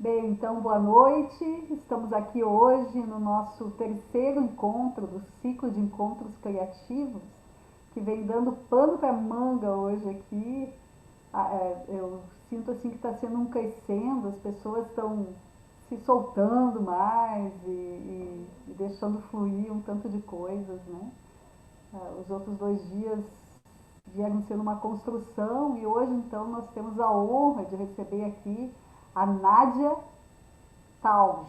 Bem, então boa noite. Estamos aqui hoje no nosso terceiro encontro do ciclo de encontros criativos, que vem dando pano para manga hoje aqui. Eu sinto assim que está sendo um crescendo, as pessoas estão se soltando mais e deixando fluir um tanto de coisas, né? Os outros 2 dias vieram sendo uma construção e hoje então nós temos a honra de receber aqui a Nádia Taus,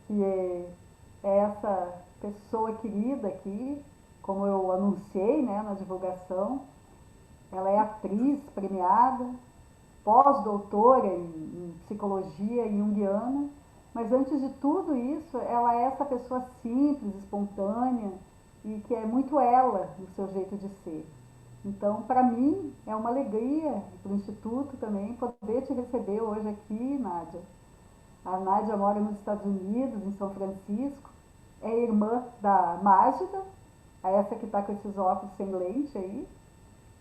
que é essa pessoa querida aqui, como eu anunciei, né, na divulgação. Ela é atriz premiada, pós-doutora em psicologia junguiana, mas antes de tudo isso, ela é essa pessoa simples, espontânea e que é muito ela no seu jeito de ser. Então, para mim, é uma alegria, para o Instituto também, poder te receber hoje aqui, Nádia. A Nádia mora nos Estados Unidos, em São Francisco. É irmã da Mágida, essa que está com esses óculos sem lente aí,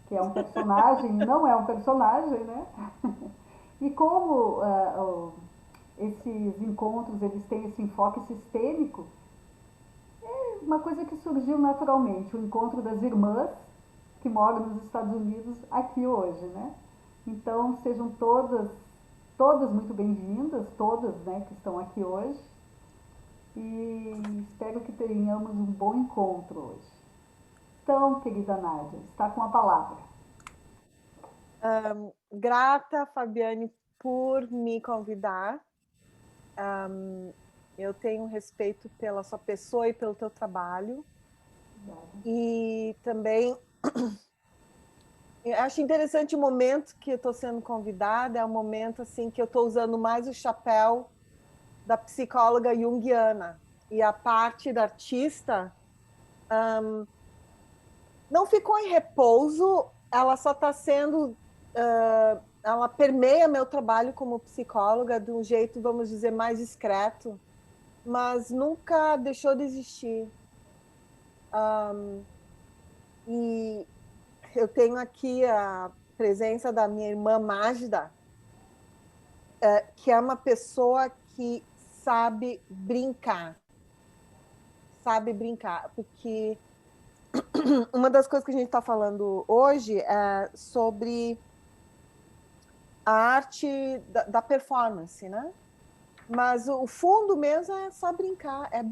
que é um personagem, não é um personagem, né? E como esses encontros eles têm esse enfoque sistêmico, é uma coisa que surgiu naturalmente, o encontro das irmãs que moram nos Estados Unidos aqui hoje, né? Então sejam todas muito bem-vindas, todas, né, que estão aqui hoje. E espero que tenhamos um bom encontro hoje. Então, querida Nádia, está com a palavra. Grata, Fabiane, por me convidar. Eu tenho respeito pela sua pessoa e pelo teu trabalho. E também eu acho interessante o momento que eu estou sendo convidada, é um momento assim que eu estou usando mais o chapéu da psicóloga junguiana. E a parte da artista não ficou em repouso, ela só está sendo... ela permeia meu trabalho como psicóloga de um jeito, vamos dizer, mais discreto, mas nunca deixou de existir. E eu tenho aqui a presença da minha irmã Mágida, que é uma pessoa que sabe brincar, porque uma das coisas que a gente está falando hoje é sobre a arte da performance, né? Mas o fundo mesmo é só brincar, é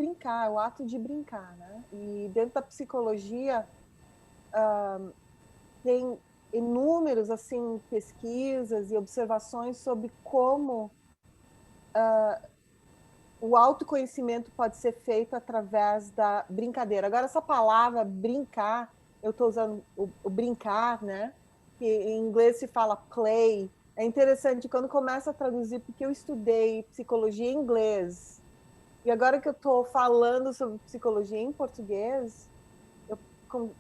o ato de brincar, né? E dentro da psicologia tem inúmeros assim pesquisas e observações sobre como o autoconhecimento pode ser feito através da brincadeira. Agora, essa palavra brincar, eu estou usando o brincar, né? Que em inglês se fala play. É interessante quando começa a traduzir, porque eu estudei psicologia em inglês. E agora que eu estou falando sobre psicologia em português, eu,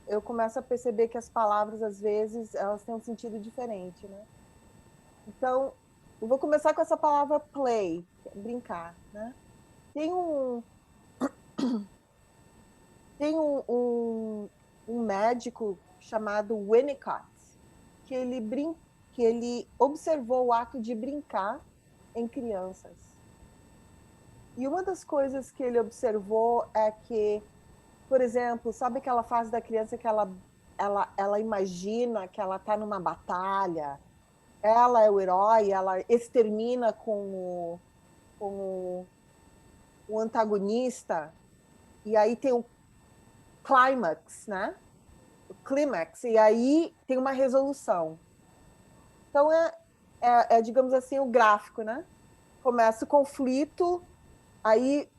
eu começo a perceber que as palavras, às vezes, elas têm um sentido diferente, né? Então, eu vou começar com essa palavra play, que é brincar, né? Tem um, tem um médico chamado Winnicott, que que ele observou o ato de brincar em crianças. E uma das coisas que ele observou é que, por exemplo, sabe aquela fase da criança que ela imagina que ela está numa batalha, ela é o herói, ela extermina com o antagonista, e aí tem o clímax, né? O clímax, e aí tem uma resolução. Então, digamos assim, o gráfico, né? Começa o conflito, aí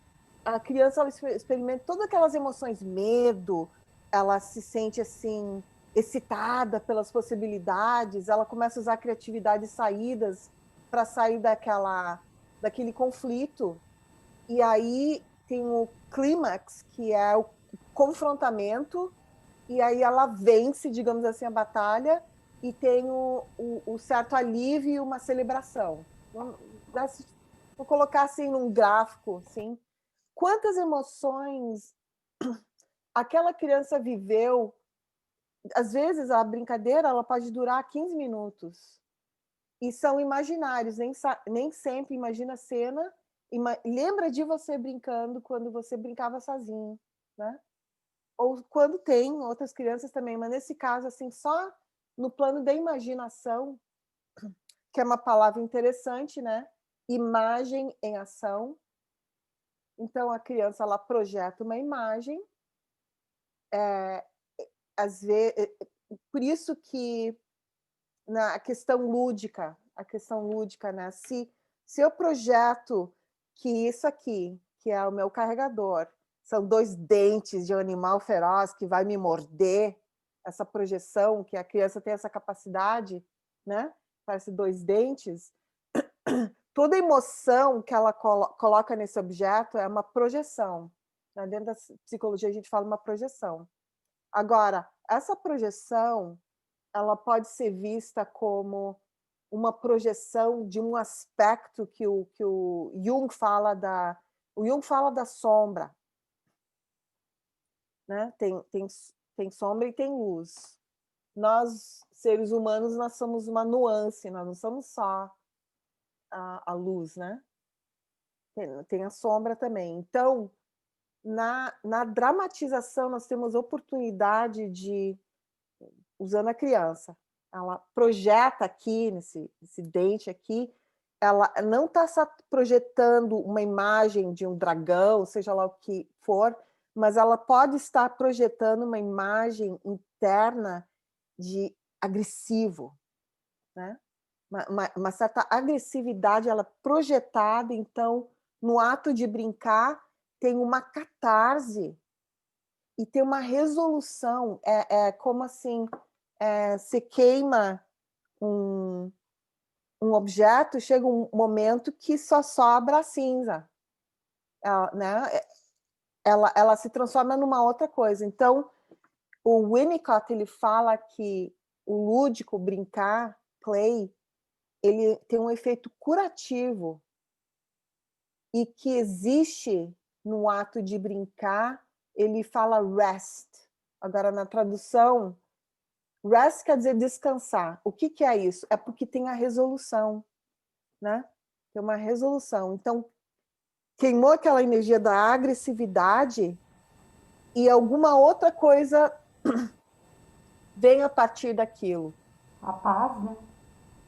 a criança ela experimenta todas aquelas emoções, medo, ela se sente assim excitada pelas possibilidades, ela começa a usar criatividade e saídas para sair daquele conflito. E aí tem o clímax, que é o confrontamento, e aí ela vence, digamos assim, a batalha e tem o certo alívio e uma celebração. Vou colocar assim num gráfico, assim, quantas emoções aquela criança viveu. Às vezes a brincadeira ela pode durar 15 minutos. e são imaginários, nem sempre imagina a cena, lembra de você brincando quando você brincava sozinho, né? Ou quando tem outras crianças também, mas nesse caso, assim, só no plano da imaginação, que é uma palavra interessante, né? Imagem em ação. Então, a criança, ela projeta uma imagem, às vezes, por isso que na questão lúdica, né? Se eu projeto que isso aqui, que é o meu carregador, são 2 dentes de um animal feroz que vai me morder, essa projeção, que a criança tem essa capacidade, né? Parece 2 dentes. Toda emoção que ela coloca nesse objeto é uma projeção. Né? Dentro da psicologia, a gente fala uma projeção. Agora, essa projeção, ela pode ser vista como uma projeção de um aspecto que o Jung fala da sombra, né? Tem sombra e tem luz. Nós, seres humanos, nós somos uma nuance, nós não somos só a luz, né? Tem a sombra também. Então, na dramatização, nós temos oportunidade de, usando a criança, ela projeta aqui, nesse dente aqui, ela não está só projetando uma imagem de um dragão, seja lá o que for, mas ela pode estar projetando uma imagem interna de agressivo, né? Uma certa agressividade, ela projetada, então, no ato de brincar, tem uma catarse e tem uma resolução. É como assim, você queima um objeto, chega um momento que só sobra a cinza. Né? Ela se transforma numa outra coisa. Então, o Winnicott, ele fala que o lúdico, brincar, play, ele tem um efeito curativo e que existe no ato de brincar, ele fala rest. Agora, na tradução, rest quer dizer descansar. O que é isso? É porque tem a resolução, né? Tem uma resolução. Então, queimou aquela energia da agressividade e alguma outra coisa vem a partir daquilo. A paz, né?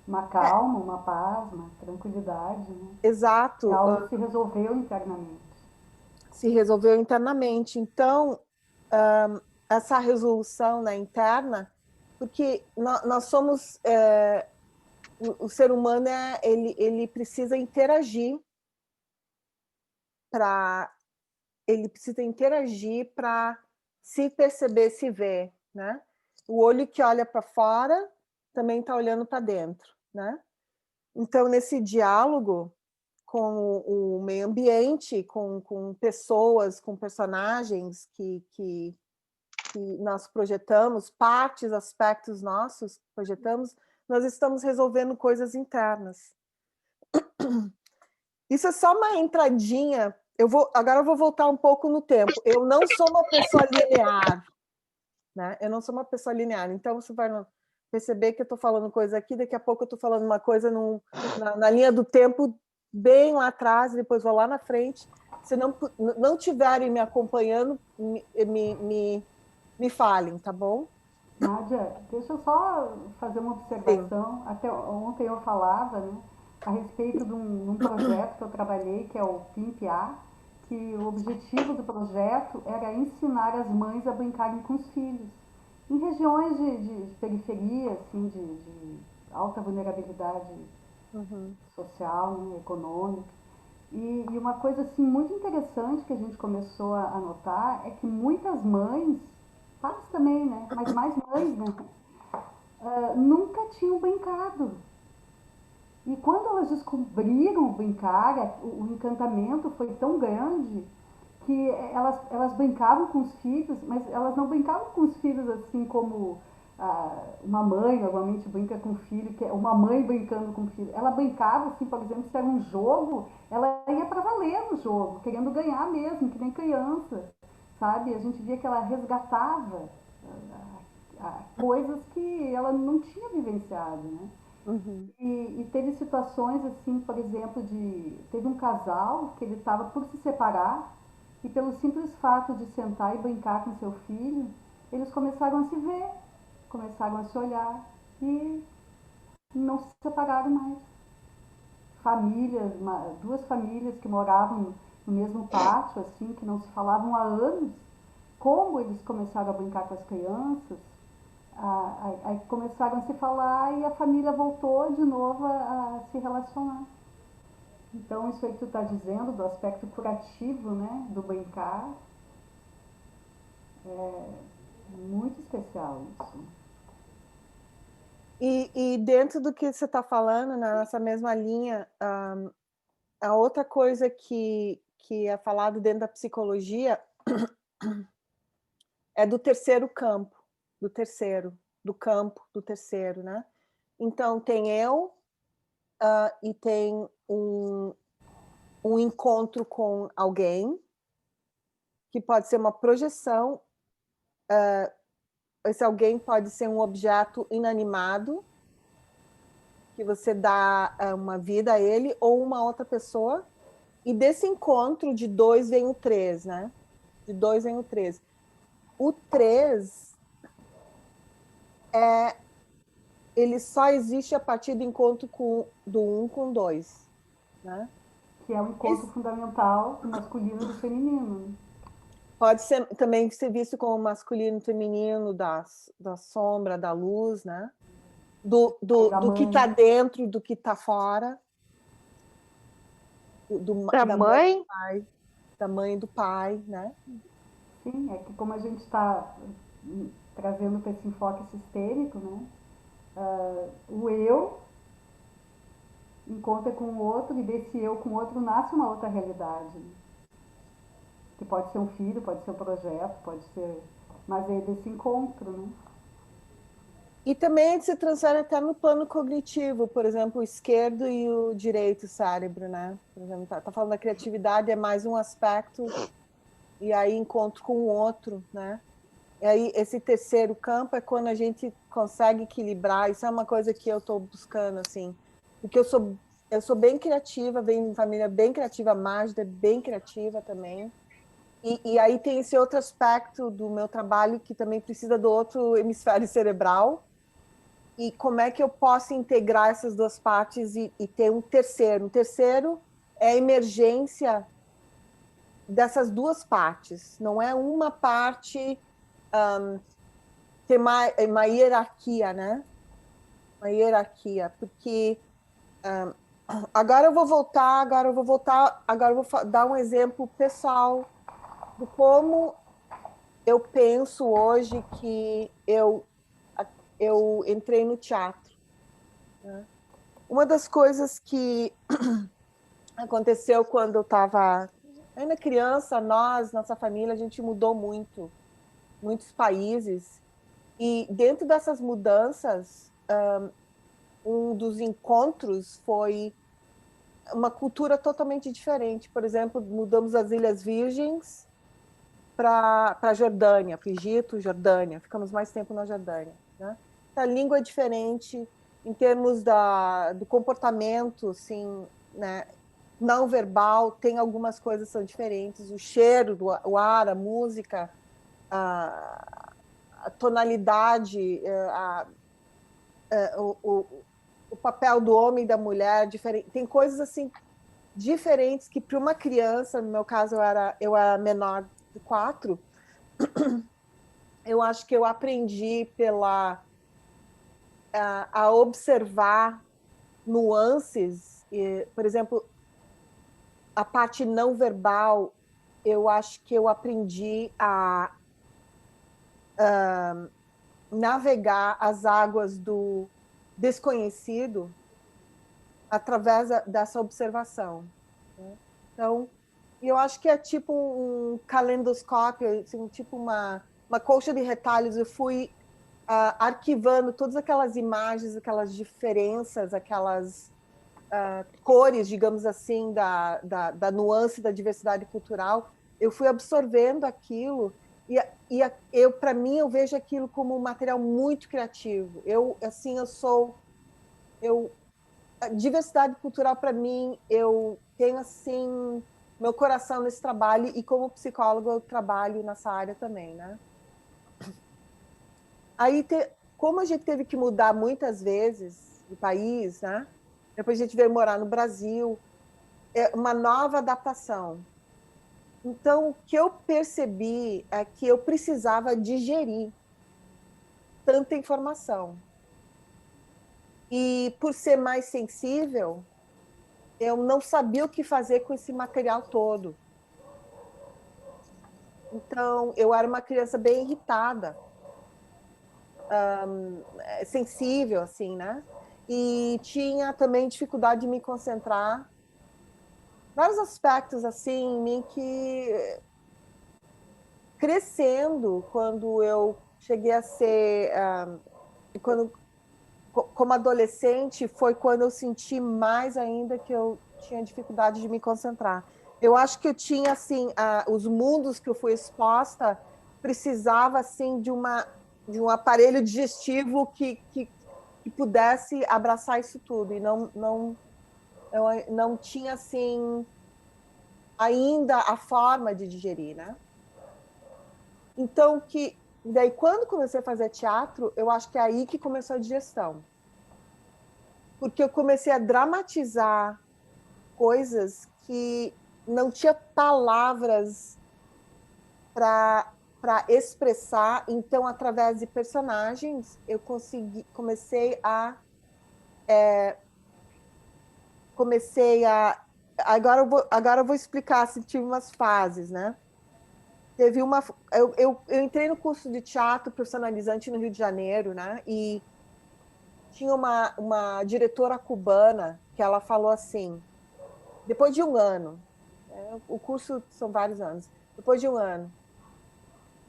Uma calma, uma paz, uma tranquilidade, né? É Exato. algo que se resolveu internamente. Se resolveu internamente. Então, essa resolução, né, interna, porque nós somos... o ser humano, ele precisa interagir para se perceber, se ver, né? O olho que olha para fora também está olhando para dentro, né? Então, nesse diálogo com o meio ambiente, com pessoas, com personagens que nós projetamos, partes, aspectos nossos projetamos, nós estamos resolvendo coisas internas. Isso é só uma entradinha. Agora eu vou voltar um pouco no tempo. Eu não sou uma pessoa linear, né? Eu não sou uma pessoa linear. Então você vai perceber que eu estou falando coisa aqui, daqui a pouco eu estou falando uma coisa na linha do tempo bem lá atrás, depois vou lá na frente. Se não tiverem me acompanhando, me falem, tá bom? Nádia, deixa eu só fazer uma Sim. observação. Até ontem eu falava, né, a respeito de um projeto que eu trabalhei, que é o PIMPA, que o objetivo do projeto era ensinar as mães a brincarem com os filhos. Em regiões de periferia, assim, de alta vulnerabilidade social, né, econômica. E uma coisa assim muito interessante que a gente começou a notar é que muitas mães, pais também, né? Mas mais mães, né? Nunca tinham brincado. E quando elas descobriram brincar, o encantamento foi tão grande que elas brincavam com os filhos, mas elas não brincavam com os filhos assim como uma mãe normalmente brinca com o filho, que é uma mãe brincando com o filho. Ela brincava assim, por exemplo, se era um jogo, ela ia para valer no jogo, querendo ganhar mesmo, que nem criança, sabe? A gente via que ela resgatava coisas que ela não tinha vivenciado, né? Uhum. E teve situações assim, por exemplo, teve um casal que ele estava por se separar e pelo simples fato de sentar e brincar com seu filho, eles começaram a se ver, começaram a se olhar e não se separaram mais. Famílias, duas famílias que moravam no mesmo pátio, assim, que não se falavam há anos, como eles começaram a brincar com as crianças, aí começaram a se falar e a família voltou de novo a se relacionar. Então, isso aí que tu está dizendo, do aspecto curativo, né, do brincar, é muito especial isso. E dentro do que você está falando, nessa mesma linha, a outra coisa que é falado dentro da psicologia é do terceiro campo, do campo do terceiro, né? Então, tem eu e tem um encontro com alguém, que pode ser uma projeção, esse alguém pode ser um objeto inanimado, que você dá uma vida a ele, ou uma outra pessoa, e desse encontro de dois vem o três, né? De dois vem o três. O três ele só existe a partir do encontro do um com dois, né? Que é o encontro Esse fundamental do masculino e do feminino. pode ser, também ser visto como masculino e feminino, da sombra, da luz, né? Do que está dentro, do que está fora, da mãe, da mãe e do pai, né? Sim, é que como a gente está trazendo para esse enfoque sistêmico, né? O eu encontra com o outro e desse eu com o outro nasce uma outra realidade. Que pode ser um filho, pode ser um projeto, pode ser. Mas é desse encontro, né? E também se transfere até no plano cognitivo, por exemplo, o esquerdo e o direito cérebro, né? Por exemplo, tá falando da criatividade, é mais um aspecto, e aí encontro com o outro, né? E aí esse terceiro campo é quando a gente consegue equilibrar, isso é uma coisa que eu estou buscando, assim, porque eu sou bem criativa, venho de família bem criativa, a Mágida é bem criativa também, e aí tem esse outro aspecto do meu trabalho que também precisa do outro hemisfério cerebral, e como é que eu posso integrar essas duas partes e ter um terceiro? Um terceiro é a emergência dessas duas partes, não é uma parte ter uma hierarquia, né? Uma hierarquia, porque agora eu vou dar um exemplo pessoal de como eu penso hoje que eu entrei no teatro, né? Uma das coisas que aconteceu quando eu estava ainda criança, nossa família, a gente mudou muito, muitos países, e dentro dessas mudanças, um dos encontros foi uma cultura totalmente diferente. Por exemplo, mudamos das Ilhas Virgens para a Jordânia, para o Egito, Jordânia. Ficamos mais tempo na Jordânia, né? A língua é diferente, em termos do comportamento, assim, né? Não verbal, tem algumas coisas que são diferentes. O cheiro, o ar, a música, a tonalidade, o papel do homem e da mulher, diferente. Tem coisas assim diferentes que para uma criança, no meu caso eu era menor de 4, eu acho que eu aprendi a observar nuances, por exemplo, a parte não verbal, eu acho que eu aprendi a navegar as águas do desconhecido através dessa observação, né? Então, eu acho que é tipo um calendoscópio, assim, tipo uma colcha de retalhos. Eu fui arquivando todas aquelas imagens, aquelas diferenças, aquelas cores, digamos assim, da nuance da diversidade cultural. Eu fui absorvendo aquilo para mim, eu vejo aquilo como um material muito criativo. Eu sou a diversidade cultural, para mim, eu tenho, assim, meu coração nesse trabalho, e como psicóloga eu trabalho nessa área também, né? Aí, como a gente teve que mudar muitas vezes de país, né? Depois a gente veio morar no Brasil, é uma nova adaptação. Então, o que eu percebi é que eu precisava digerir tanta informação. E por ser mais sensível, eu não sabia o que fazer com esse material todo. Então, eu era uma criança bem irritada, sensível, assim, né? E tinha também dificuldade de me concentrar. Vários aspectos, assim, em mim que, crescendo, quando eu cheguei a ser... como adolescente, foi quando eu senti mais ainda que eu tinha dificuldade de me concentrar. Eu acho que eu tinha, assim, os mundos que eu fui exposta precisava, assim, de um aparelho digestivo que pudesse abraçar isso tudo, e eu não tinha, assim, ainda a forma de digerir, né? Então, daí, quando comecei a fazer teatro, eu acho que é aí que começou a digestão. Porque eu comecei a dramatizar coisas que não tinha palavras para expressar. Então, através de personagens, eu comecei a agora eu vou explicar, se tive umas fases, né? Teve uma eu entrei no curso de teatro profissionalizante no Rio de Janeiro, né? E tinha uma diretora cubana que ela falou assim, depois de um ano, o curso são vários anos, depois de um ano,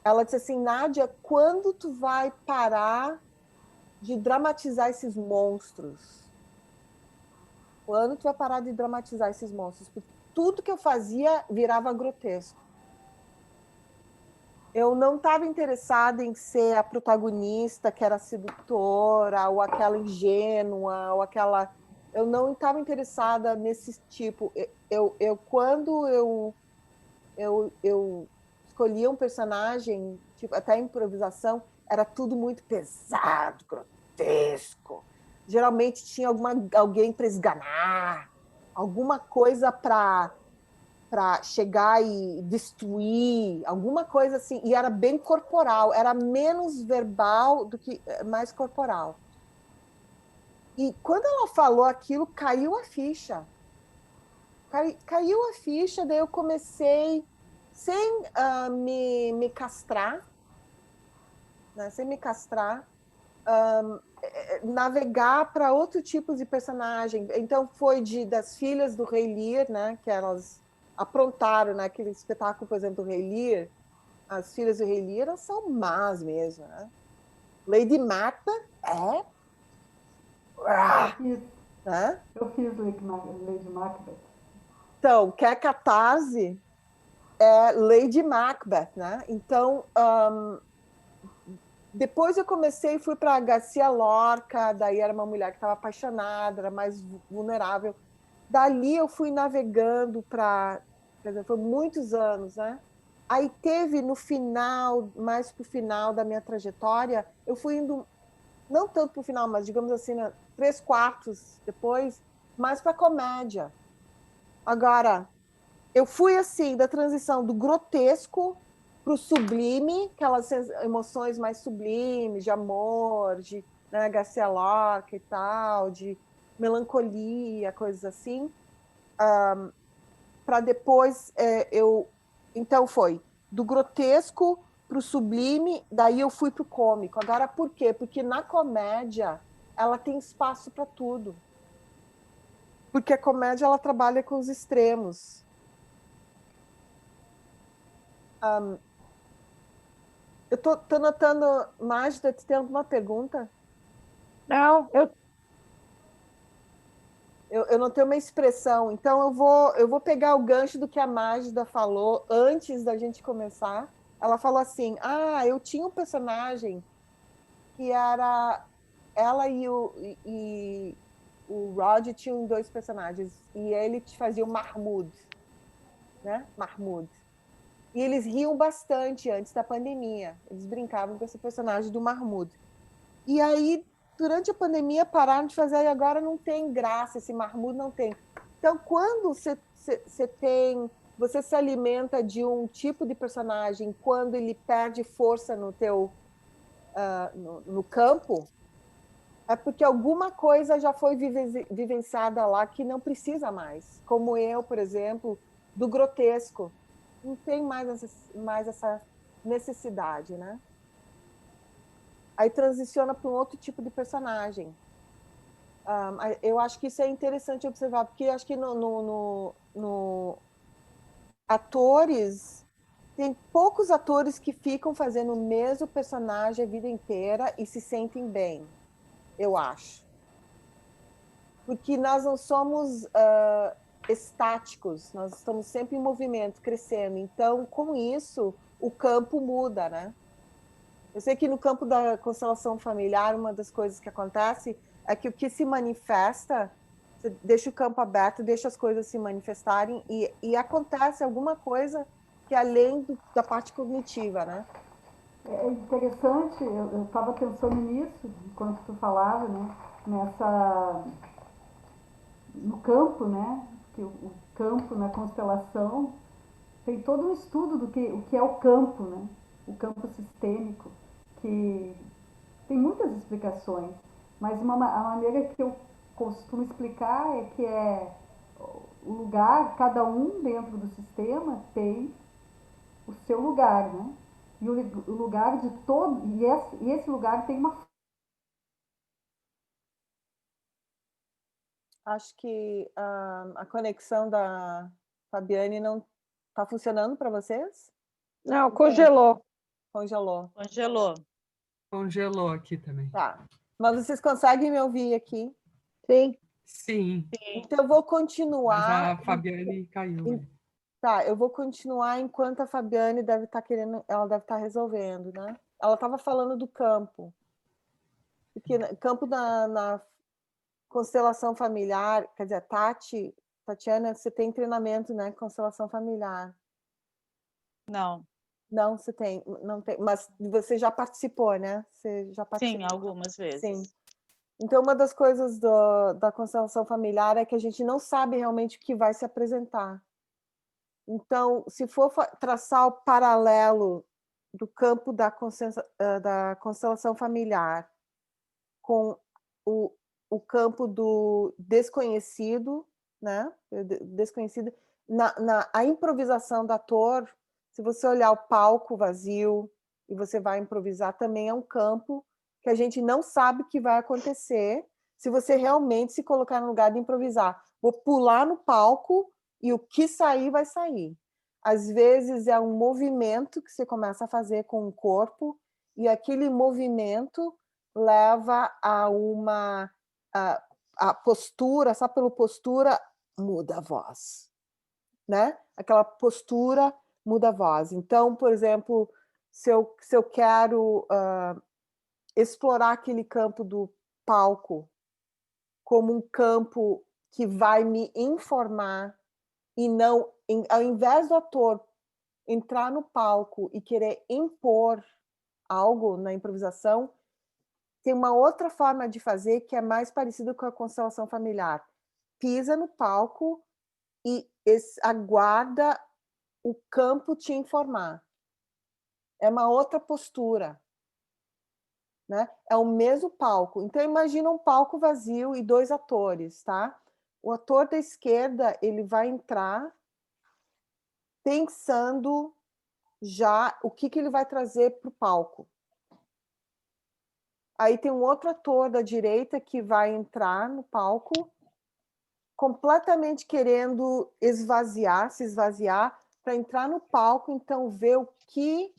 ela disse assim, Nádia, quando tu vai parar de dramatizar esses monstros? Quando tu vai parar de dramatizar esses monstros? Porque tudo que eu fazia virava grotesco. Eu não estava interessada em ser a protagonista que era sedutora, ou aquela ingênua, ou aquela... Eu não estava interessada nesse tipo. Quando eu escolhia um personagem, tipo, até a improvisação, era tudo muito pesado, grotesco. Geralmente tinha alguém para esganar, alguma coisa para chegar e destruir, alguma coisa assim, e era bem corporal, era menos verbal do que mais corporal. E quando ela falou aquilo, caiu a ficha. Caiu a ficha, daí eu comecei, sem me castrar, né, sem me castrar, navegar para outro tipo de personagem. Então foi das filhas do Rei Lear, né, que elas aprontaram naquele espetáculo, por exemplo, do Rei Lear. As filhas do Rei Lear são más mesmo, né? Lady Macbeth é... Eu fiz, né? eu fiz Lady Macbeth. Então, quer catarse é Lady Macbeth, né? Então, depois eu comecei, fui para Garcia Lorca, daí era uma mulher que estava apaixonada, era mais vulnerável. Dali eu fui navegando para, quer dizer, foi muitos anos, né? Aí teve no final, mais para o final da minha trajetória, eu fui indo, não tanto para o final, mas digamos assim, 3/4 depois, mais para comédia. Agora, eu fui assim, da transição do grotesco para o sublime, aquelas emoções mais sublimes, de amor, de, né, Garcia Lorca e tal, de melancolia, coisas assim, para depois então foi do grotesco para o sublime, daí eu fui para o cômico. Agora, por quê? Porque na comédia ela tem espaço para tudo. Porque a comédia ela trabalha com os extremos. Eu tô notando, Mágida, tu tem alguma pergunta? Não, Eu não tenho uma expressão, então eu vou pegar o gancho do que a Mágida falou antes da gente começar. Ela falou assim: eu tinha um personagem que era ela Roger tinha dois personagens, e ele te fazia o Mahmoud, né? Mahmoud. E eles riam bastante antes da pandemia. Eles brincavam com esse personagem do Mahmoud. E aí, durante a pandemia, pararam de fazer, e agora não tem graça, esse Mahmoud não tem. Então, quando você se alimenta de um tipo de personagem, quando ele perde força no teu no campo, é porque alguma coisa já foi vivenciada lá que não precisa mais. Como eu, por exemplo, do grotesco. Não tem mais essa necessidade, né? Aí transiciona para um outro tipo de personagem. Eu acho que isso é interessante observar, porque eu acho que no atores, tem poucos atores que ficam fazendo o mesmo personagem a vida inteira e se sentem bem, eu acho. Porque nós não somos estáticos, nós estamos sempre em movimento, crescendo. Então, com isso, o campo muda, né? Eu sei que no campo da constelação familiar, uma das coisas que acontece é que o que se manifesta, você deixa o campo aberto, deixa as coisas se manifestarem e acontece alguma coisa que é além da parte cognitiva, né? É interessante, eu estava pensando nisso enquanto tu falava, né? No campo, né? Que o campo na constelação tem todo um estudo do que o que é o campo, né? O campo sistêmico, que tem muitas explicações, mas a maneira que eu costumo explicar é que é o lugar, cada um dentro do sistema tem o seu lugar, né? E o lugar de todo, e esse lugar tem uma. Acho que a conexão da Fabiane não está funcionando para vocês? Não, congelou. Congelou. Congelou. Congelou aqui também. Tá. Mas vocês conseguem me ouvir aqui? Sim. Sim, Então eu vou mas continuar. a Fabiane caiu. Tá, eu vou continuar enquanto a Fabiane deve estar querendo, ela deve estar resolvendo, né? Ela estava falando do campo. Porque campo na constelação familiar, quer dizer, Tatiana, você tem treinamento, né? Constelação familiar. Não. Não, você tem, não tem, mas você já participou, né? Você já participou. Sim, algumas vezes. Sim. Então, uma das coisas da constelação familiar é que a gente não sabe realmente o que vai se apresentar. Então, se for traçar o paralelo do campo da constelação familiar com o campo do desconhecido, né? Desconhecido, a improvisação do ator, se você olhar o palco vazio e você vai improvisar, também é um campo que a gente não sabe o que vai acontecer se você realmente se colocar no lugar de improvisar. Vou pular no palco e o que sair, vai sair. Às vezes é um movimento que você começa a fazer com o corpo e aquele movimento leva a uma a postura, só pela postura muda a voz, né? Aquela postura muda a voz. Então, por exemplo, se eu quero explorar aquele campo do palco como um campo que vai me informar e não, ao invés do ator entrar no palco e querer impor algo na improvisação, tem uma outra forma de fazer que é mais parecida com a constelação familiar. Pisa no palco e aguarda o campo te informar. É uma outra postura, né? É o mesmo palco. Então imagina um palco vazio e dois atores, tá? O ator da esquerda, ele vai entrar pensando já o que ele vai trazer para o palco. Aí tem um outro ator da direita que vai entrar no palco completamente querendo se esvaziar para entrar no palco, então ver o que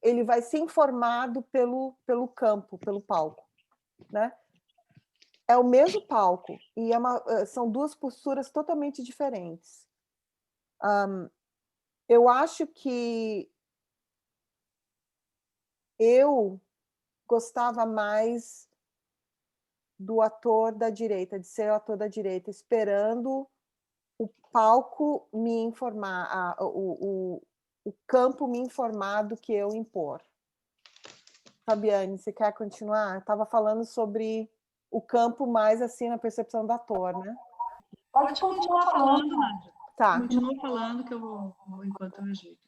ele vai ser informado pelo campo, pelo palco, né? É o mesmo palco e são duas posturas totalmente diferentes. Eu acho que eu gostava mais do ator da direita, de ser o ator da direita, esperando o palco me informar, o campo me informar do que eu impor. Fabiane, você quer continuar? Estava falando sobre o campo mais assim na percepção do ator, né? Pode continuar falando, Nádia. Tá. Continua falando que eu vou enquanto eu ajeito.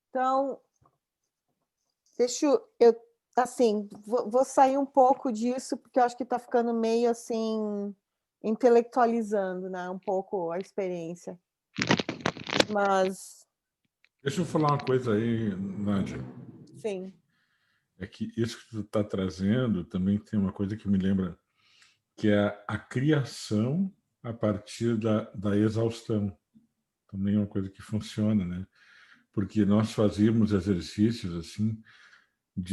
Então, deixa eu assim, vou sair um pouco disso, porque eu acho que está ficando meio assim, intelectualizando, né? Um pouco a experiência. Mas, Deixa eu falar uma coisa aí, Nádia. sim. É que isso que tu está trazendo também tem uma coisa que me lembra, que é a criação a partir da exaustão. Também é uma coisa que funciona, né? Porque nós fazíamos exercícios assim,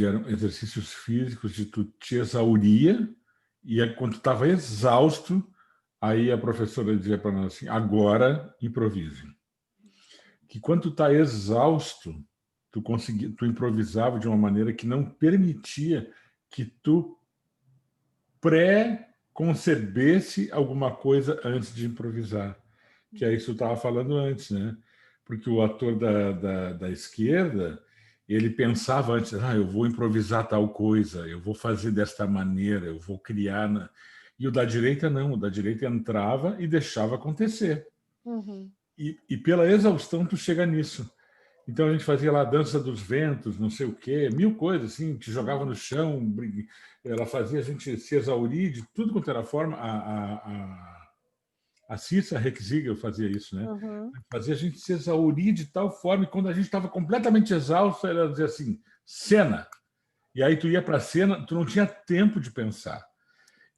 eram exercícios físicos de tu te exauria, e quando tu estava exausto, aí a professora dizia para nós assim, agora improvise. Que quando tu está exausto, tu improvisava de uma maneira que não permitia que tu pré-concebesse alguma coisa antes de improvisar. Que é isso que eu estava falando antes, né? Porque o ator da esquerda, ele pensava antes, eu vou improvisar tal coisa, eu vou fazer desta maneira, eu vou criar... E o da direita não, o da direita entrava e deixava acontecer. Uhum. E pela exaustão tu chega nisso. Então a gente fazia lá a dança dos ventos, não sei o quê, 1000 coisas, assim, te jogava no chão, ela fazia a gente se exaurir de tudo quanto era forma. A Cissa Rexigel fazia isso, né? Uhum. Fazia a gente se exaurir de tal forma, e quando a gente estava completamente exausto, ela dizia assim, cena. E aí tu ia para a cena, tu não tinha tempo de pensar.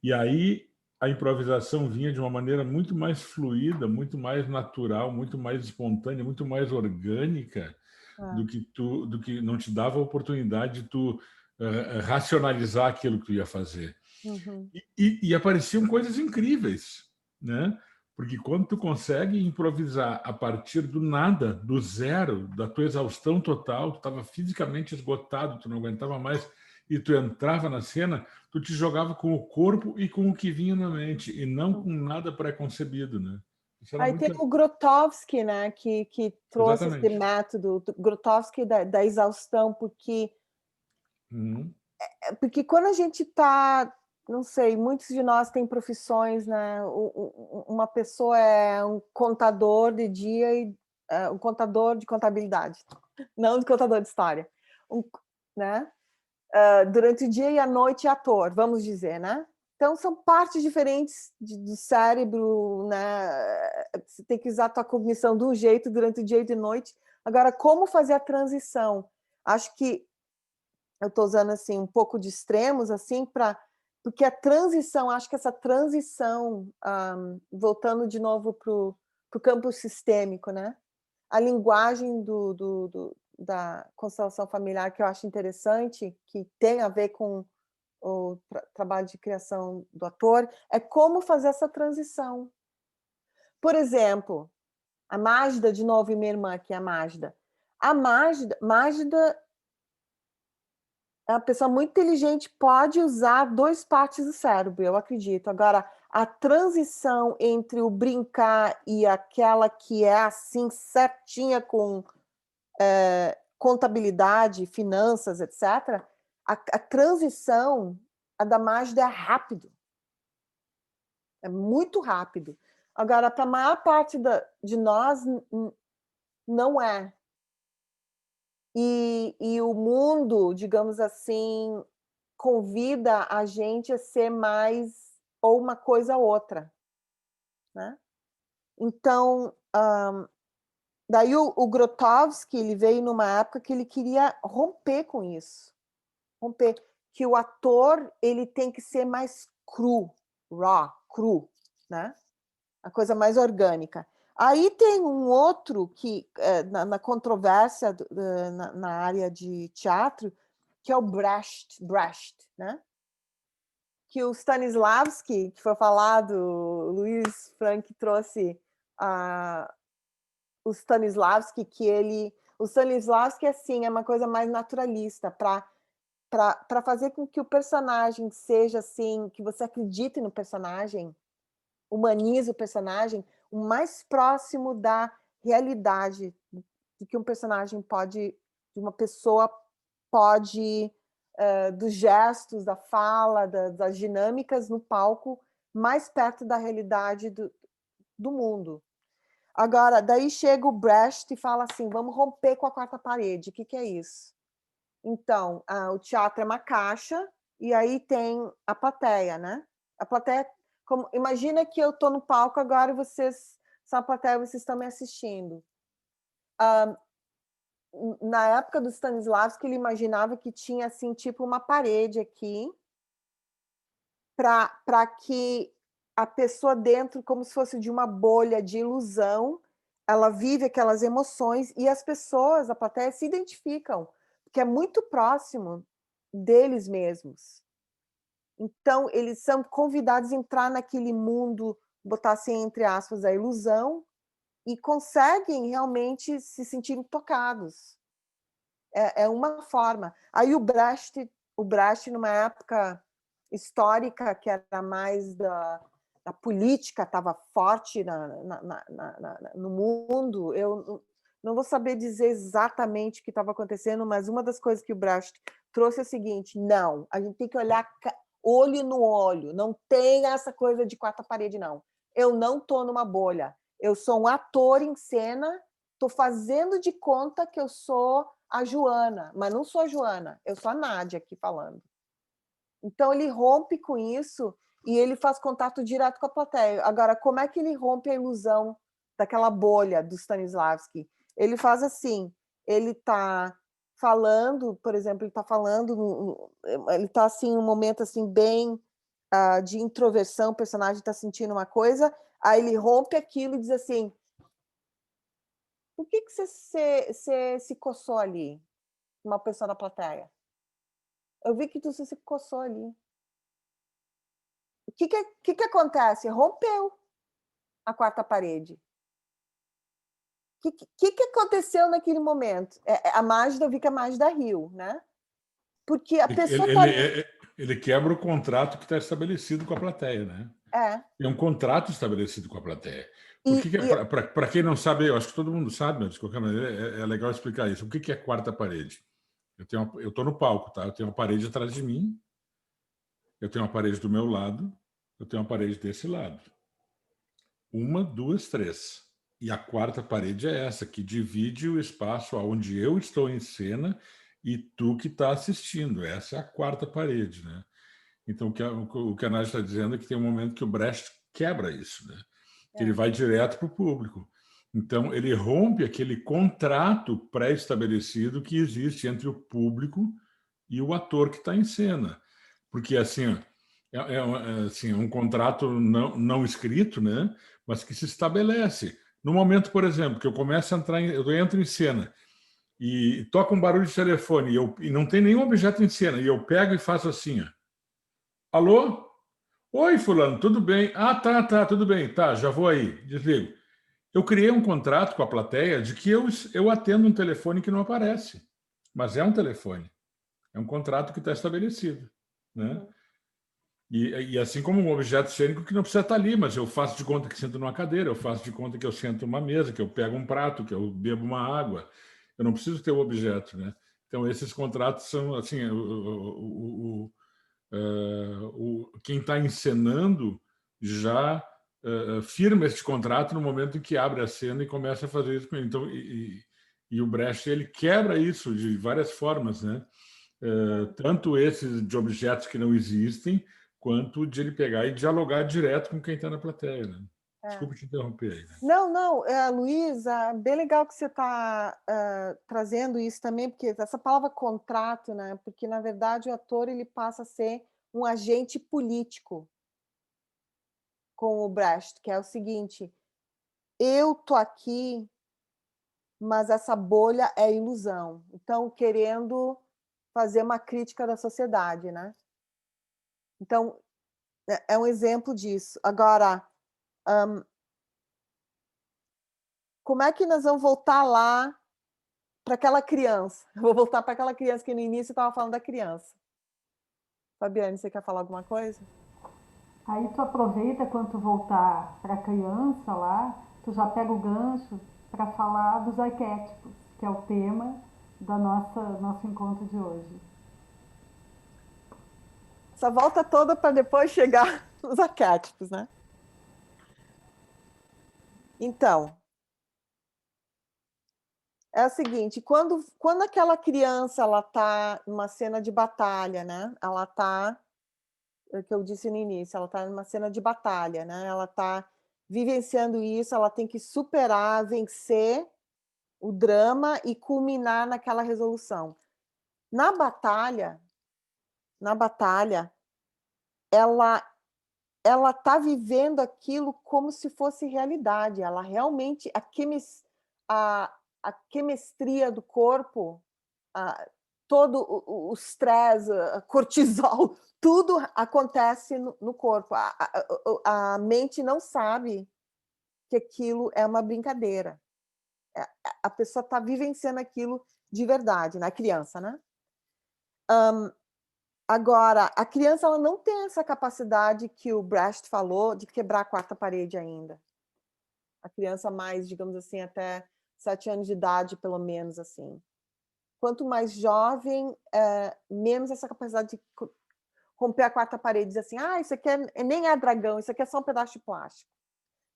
E aí a improvisação vinha de uma maneira muito mais fluida, muito mais natural, muito mais espontânea, muito mais orgânica, do que não te dava a oportunidade de tu racionalizar aquilo que tu ia fazer. Uhum. E apareciam coisas incríveis, né? Porque quando tu consegue improvisar a partir do nada, do zero, da tua exaustão total, tu estava fisicamente esgotado, tu não aguentava mais, e tu entrava na cena, tu te jogava com o corpo e com o que vinha na mente, e não com nada pré-concebido, né? Isso era Aí muito... tem o Grotowski, né, que trouxe esse Exatamente. método, Grotowski da exaustão, porque quando a gente está, não sei, muitos de nós têm profissões, né? Uma pessoa é um contador de dia e um contador de contabilidade, não de contador de história, né? Durante o dia e à noite ator, vamos dizer, né? Então são partes diferentes do cérebro, né? Você tem que usar a tua cognição de um jeito durante o dia e de noite. Agora, como fazer a transição? Acho que eu estou usando assim um pouco de extremos assim porque a transição, acho que essa transição, voltando de novo para o campo sistêmico, né? A linguagem da constelação familiar que eu acho interessante, que tem a ver com o trabalho de criação do ator, é como fazer essa transição. Por exemplo, a Mágida, de novo, e minha irmã aqui, a Mágida. A Mágida é uma pessoa muito inteligente, pode usar 2 partes do cérebro, eu acredito. Agora, a transição entre o brincar e aquela que é assim, certinha com contabilidade, finanças, etc., a transição, a da Mágida é rápido. É muito rápido. Agora, para a maior parte de nós, não é. E o mundo, digamos assim, convida a gente a ser mais ou uma coisa ou outra, né? Então, daí o Grotowski, ele veio numa época que ele queria romper com isso. Romper. Que o ator, ele tem que ser mais cru, raw, cru, né? A coisa mais orgânica. Aí tem um outro que, na controvérsia, na área de teatro, que é o Brecht, né? Que o Stanislavski, que foi falado, o Luiz Frank trouxe o Stanislavski, o Stanislavski, assim, é uma coisa mais naturalista, para para fazer com que o personagem seja assim, que você acredite no personagem, humanize o personagem, o mais próximo da realidade de que um personagem pode, de uma pessoa pode, dos gestos, da fala, das dinâmicas no palco, mais perto da realidade do mundo. Agora, daí chega o Brecht e fala assim, vamos romper com a quarta parede. O que é isso? Então, o teatro é uma caixa e aí tem a plateia, né? A plateia, imagina que eu estou no palco agora e vocês são a plateia, vocês estão me assistindo. Na época do Stanislavski, ele imaginava que tinha assim, tipo uma parede aqui para que a pessoa dentro, como se fosse de uma bolha de ilusão, ela vive aquelas emoções e as pessoas, a plateia, se identificam, porque é muito próximo deles mesmos. Então, eles são convidados a entrar naquele mundo, botar assim, entre aspas, a ilusão, e conseguem realmente se sentirem tocados. É uma forma. Aí o Brecht, numa época histórica que era mais da política, estava forte no mundo, eu não vou saber dizer exatamente o que estava acontecendo, mas uma das coisas que o Brecht trouxe é o seguinte, não, a gente tem que olhar olho no olho, não tem essa coisa de quarta parede, não. Eu não estou numa bolha, eu sou um ator em cena, estou fazendo de conta que eu sou a Joana, mas não sou a Joana, eu sou a Nádia aqui falando. Então, ele rompe com isso e ele faz contato direto com a plateia. Agora, como é que ele rompe a ilusão daquela bolha do Stanislavski? Ele faz assim, ele está falando, por exemplo, ele está falando, ele está assim, um momento assim, bem de introversão, o personagem está sentindo uma coisa, aí ele rompe aquilo e diz assim, por que você se coçou ali? Uma pessoa da plateia. Eu vi que tu se coçou ali. O que acontece? Rompeu a quarta parede. O que aconteceu naquele momento? A Mágida, eu vi que a Mágida riu, né? Porque a pessoa ele quebra o contrato que está estabelecido com a plateia, né? É um contrato estabelecido com a plateia. Para quem não sabe, eu acho que todo mundo sabe, mas de qualquer maneira é legal explicar isso. O que é quarta parede? Eu estou no palco, tá? Eu tenho uma parede atrás de mim, eu tenho uma parede do meu lado, eu tenho uma parede desse lado. Uma, duas, três. E a quarta parede é essa, que divide o espaço onde eu estou em cena e tu que está assistindo. Essa é a quarta parede, né? Então, o que a Nádia está dizendo é que tem um momento que o Brecht quebra isso, né? Que ele vai direto para o público. Então, ele rompe aquele contrato pré-estabelecido que existe entre o público e o ator que está em cena. Porque, assim, assim, um contrato não escrito, né? Mas que se estabelece. No momento, por exemplo, que eu começo a entrar, eu entro em cena e toca um barulho de telefone e não tem nenhum objeto em cena, e eu pego e faço assim, ó. Alô? Oi, fulano, tudo bem? Ah, tá, tudo bem. Tá, já vou aí, desligo. Eu criei um contrato com a plateia de que eu atendo um telefone que não aparece, mas é um telefone. É um contrato que está estabelecido, né? E assim como um objeto cênico que não precisa estar ali, mas eu faço de conta que sento numa cadeira, eu faço de conta que eu sento numa mesa, que eu pego um prato, que eu bebo uma água. Eu não preciso ter o objeto, né? Então, esses contratos são, assim, quem está encenando já firma esse contrato no momento em que abre a cena e começa a fazer isso com ele. Então, e o Brecht, ele quebra isso de várias formas, né? Tanto esses de objetos que não existem, quanto de ele pegar e dialogar direto com quem está na plateia. Né? Desculpa te interromper aí. Né? Não, Luísa, bem legal que você está trazendo isso também, porque essa palavra contrato, né? Porque, na verdade, o ator ele passa a ser um agente político com o Brecht, que é o seguinte, eu tô aqui, mas essa bolha é ilusão. Então, querendo fazer uma crítica da sociedade, né? Então, é um exemplo disso. Agora, como é que nós vamos voltar lá para aquela criança? Eu vou voltar para aquela criança que no início eu estava falando da criança. Fabiane, você quer falar alguma coisa? Aí tu aproveita quando tu voltar para a criança lá, tu já pega o gancho para falar dos arquétipos, que é o tema da nosso encontro de hoje. Essa volta toda para depois chegar nos arquétipos, né? Então, é o seguinte, quando aquela criança ela tá numa cena de batalha, né? Ela tá, é o que eu disse no início, ela tá numa cena de batalha, né? Ela tá vivenciando isso, ela tem que superar, vencer o drama e culminar naquela resolução. Na batalha, ela tá vivendo aquilo como se fosse realidade. Ela realmente a quimestria do corpo, todo o estresse, cortisol, tudo acontece no corpo. A mente não sabe que aquilo é uma brincadeira. A pessoa está vivenciando aquilo de verdade, na criança, né? Agora, a criança ela não tem essa capacidade que o Brecht falou de quebrar a quarta parede ainda. A criança mais, digamos assim, até 7 anos de idade, pelo menos, assim. Quanto mais jovem, menos essa capacidade de romper a quarta parede e dizer assim, isso aqui nem é dragão, isso aqui é só um pedaço de plástico.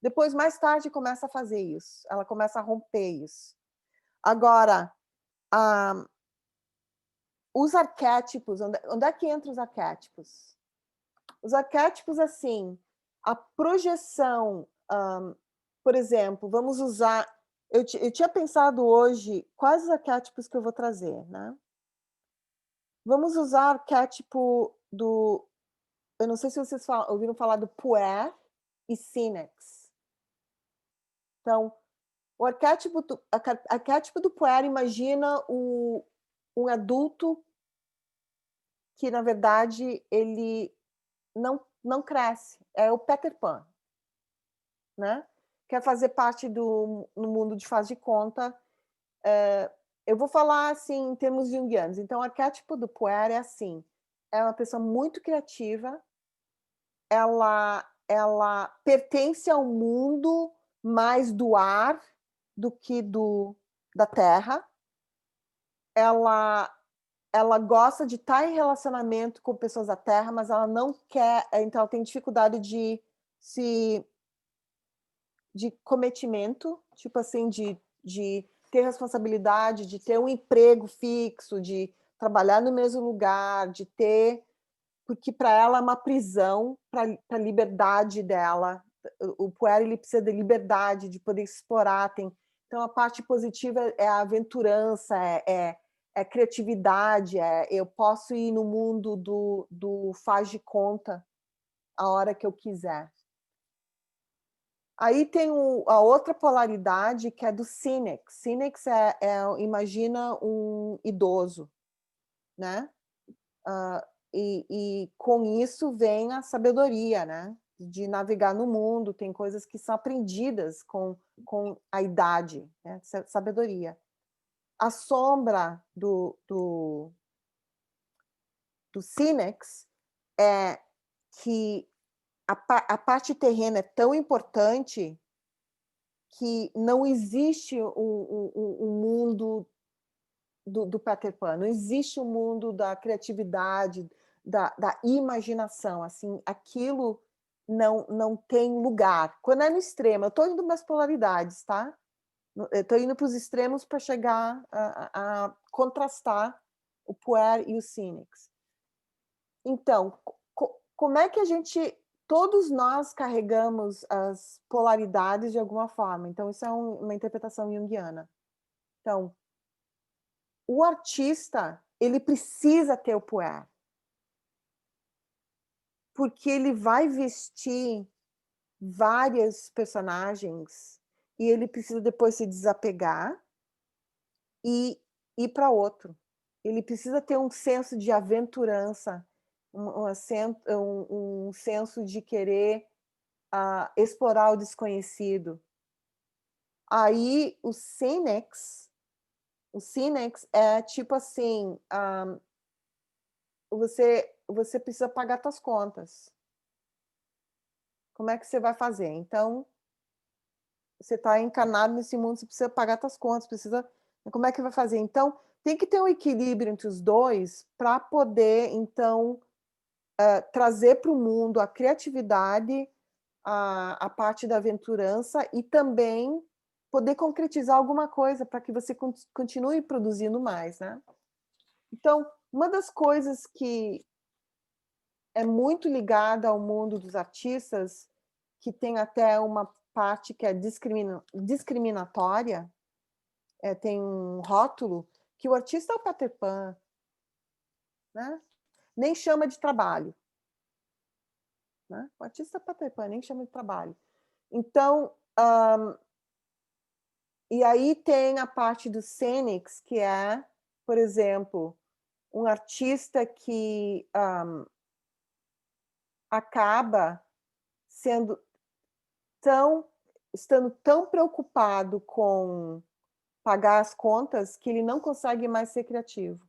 Depois, mais tarde, começa a fazer isso. Ela começa a romper isso. Agora, os arquétipos, onde é que entram os arquétipos? Os arquétipos, assim, a projeção, por exemplo, vamos usar... Eu tinha pensado hoje quais os arquétipos que eu vou trazer, né? Vamos usar arquétipo do... Eu não sei se vocês ouviram falar do Puer e Sínex. Então, o arquétipo do Puer imagina um adulto que, na verdade, ele não cresce. É o Peter Pan, né? Quer fazer parte no mundo de faz de conta. Eu vou falar assim em termos junguianos. Então, o arquétipo do Puer é assim: é uma pessoa muito criativa, ela pertence ao mundo mais do ar do que da terra. Ela gosta de estar em relacionamento com pessoas da terra, mas ela não quer, então ela tem dificuldade de cometimento, tipo assim, de ter responsabilidade, de ter um emprego fixo, de trabalhar no mesmo lugar, de ter... Porque para ela é uma prisão para a liberdade dela. O Puer ele precisa de liberdade, de poder explorar. Então, a parte positiva é a aventurança, é criatividade, eu posso ir no mundo do faz de conta a hora que eu quiser. Aí tem a outra polaridade, que é do Sínex. Sínex imagina um idoso, né? E com isso vem a sabedoria, né? De navegar no mundo, tem coisas que são aprendidas com a idade, né? Sabedoria. A sombra do Sínex é que a parte terrena é tão importante que não existe um mundo do Peter Pan, não existe um mundo da criatividade, da imaginação, assim, aquilo não tem lugar. Quando é no extremo, eu estou indo para as polaridades, tá? Eu estou indo para os extremos para chegar a contrastar o Puer e o Sínex. Então, como é que todos nós carregamos as polaridades de alguma forma? Então, isso é uma interpretação junguiana. Então, o artista, ele precisa ter o Puer, porque ele vai vestir vários personagens e ele precisa depois se desapegar e ir para outro. Ele precisa ter um senso de aventurança, um senso de querer explorar o desconhecido. Aí o Sínex é tipo assim, você você precisa pagar suas contas. Como é que você vai fazer? Então, você está encarnado nesse mundo, você precisa pagar suas contas, precisa... Como é que vai fazer? Então, tem que ter um equilíbrio entre os dois para poder, então, trazer para o mundo a criatividade, a parte da aventurança e também poder concretizar alguma coisa para que você continue produzindo mais, né? Então, uma das coisas que é muito ligada ao mundo dos artistas, que tem até uma parte que é discriminatória, tem um rótulo, que o artista é o Peter Pan, né? Nem chama de trabalho. Né? O artista é o Peter Pan, nem chama de trabalho. Então, e aí tem a parte dos scenics, que é, por exemplo, um artista que acaba estando tão preocupado com pagar as contas que ele não consegue mais ser criativo.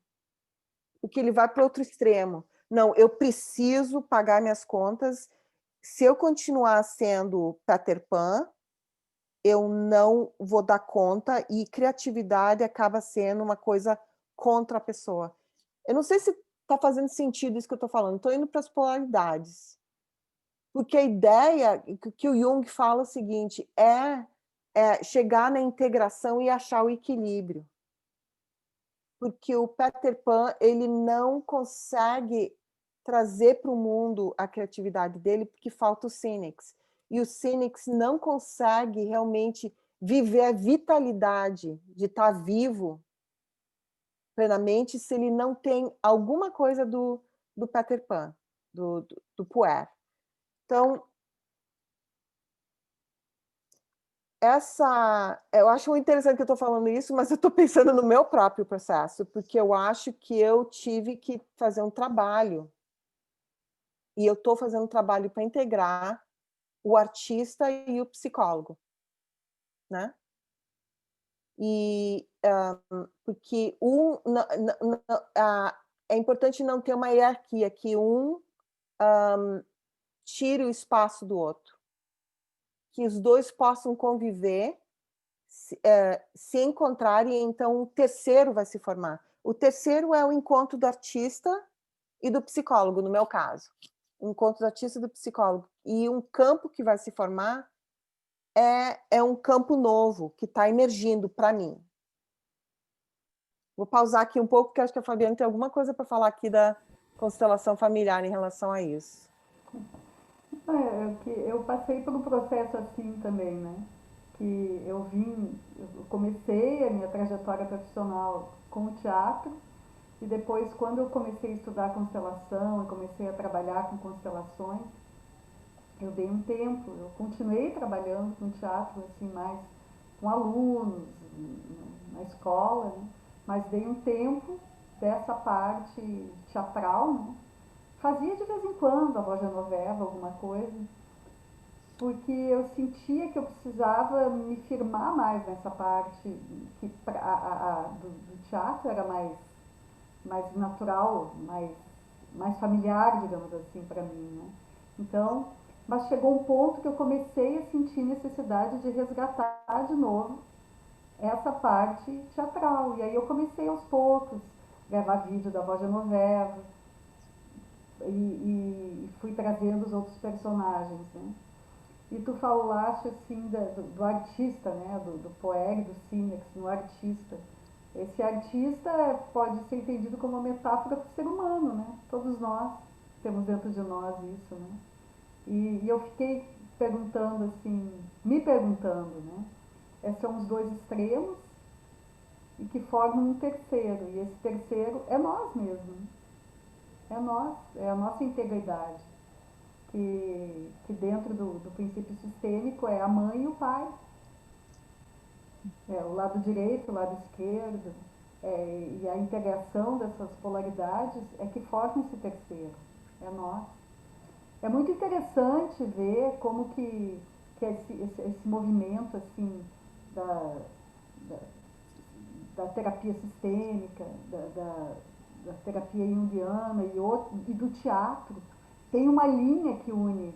Porque ele vai para outro extremo. Não, eu preciso pagar minhas contas. Se eu continuar sendo Peter Pan, eu não vou dar conta e criatividade acaba sendo uma coisa contra a pessoa. Eu não sei se está fazendo sentido isso que eu estou falando. Estou indo para as polaridades. Porque a ideia que o Jung fala é o seguinte, é chegar na integração e achar o equilíbrio. Porque o Peter Pan, ele não consegue trazer para o mundo a criatividade dele porque falta o Cynics. E o Cynics não consegue realmente viver a vitalidade de estar vivo plenamente se ele não tem alguma coisa do Peter Pan, do Puer. Então, eu acho muito interessante que eu estou falando isso, mas eu estou pensando no meu próprio processo, porque eu acho que eu tive que fazer um trabalho, e eu estou fazendo um trabalho para integrar o artista e o psicólogo, né? E porque é importante não ter uma hierarquia, que tire o espaço do outro, que os dois possam conviver, se encontrarem, e então um terceiro vai se formar. O terceiro é o encontro do artista e do psicólogo, no meu caso. O encontro do artista e do psicólogo. E um campo que vai se formar é um campo novo, que está emergindo para mim. Vou pausar aqui um pouco, porque acho que a Fabiana tem alguma coisa para falar aqui da constelação familiar em relação a isso. Eu passei por um processo assim também, né? Que eu comecei a minha trajetória profissional com o teatro, e depois, quando eu comecei a estudar constelação e comecei a trabalhar com constelações, eu dei um tempo, eu continuei trabalhando com teatro, assim, mais com alunos, na escola, né? Mas dei um tempo dessa parte teatral, né? Fazia de vez em quando a voz da novela, alguma coisa, porque eu sentia que eu precisava me firmar mais nessa parte, que do teatro era mais natural, mais familiar, digamos assim, para mim, né? Então, mas chegou um ponto que eu comecei a sentir necessidade de resgatar de novo essa parte teatral. E aí eu comecei aos poucos, gravar vídeo da voz da novela, e fui trazendo os outros personagens, né? E tu falaste assim do artista, né? Do poeta, do Cynics, no artista. Esse artista pode ser entendido como uma metáfora para o ser humano, né? Todos nós temos dentro de nós isso, né? E eu fiquei me perguntando, né? São os dois extremos e que formam um terceiro. E esse terceiro é nós mesmos. É nós, é a nossa integridade. Que dentro do princípio sistêmico é a mãe e o pai. O lado direito, o lado esquerdo. E a integração dessas polaridades é que forma esse terceiro. É nós. É muito interessante ver como que esse movimento assim, da terapia sistêmica, da terapia junguiana e do teatro, tem uma linha que une.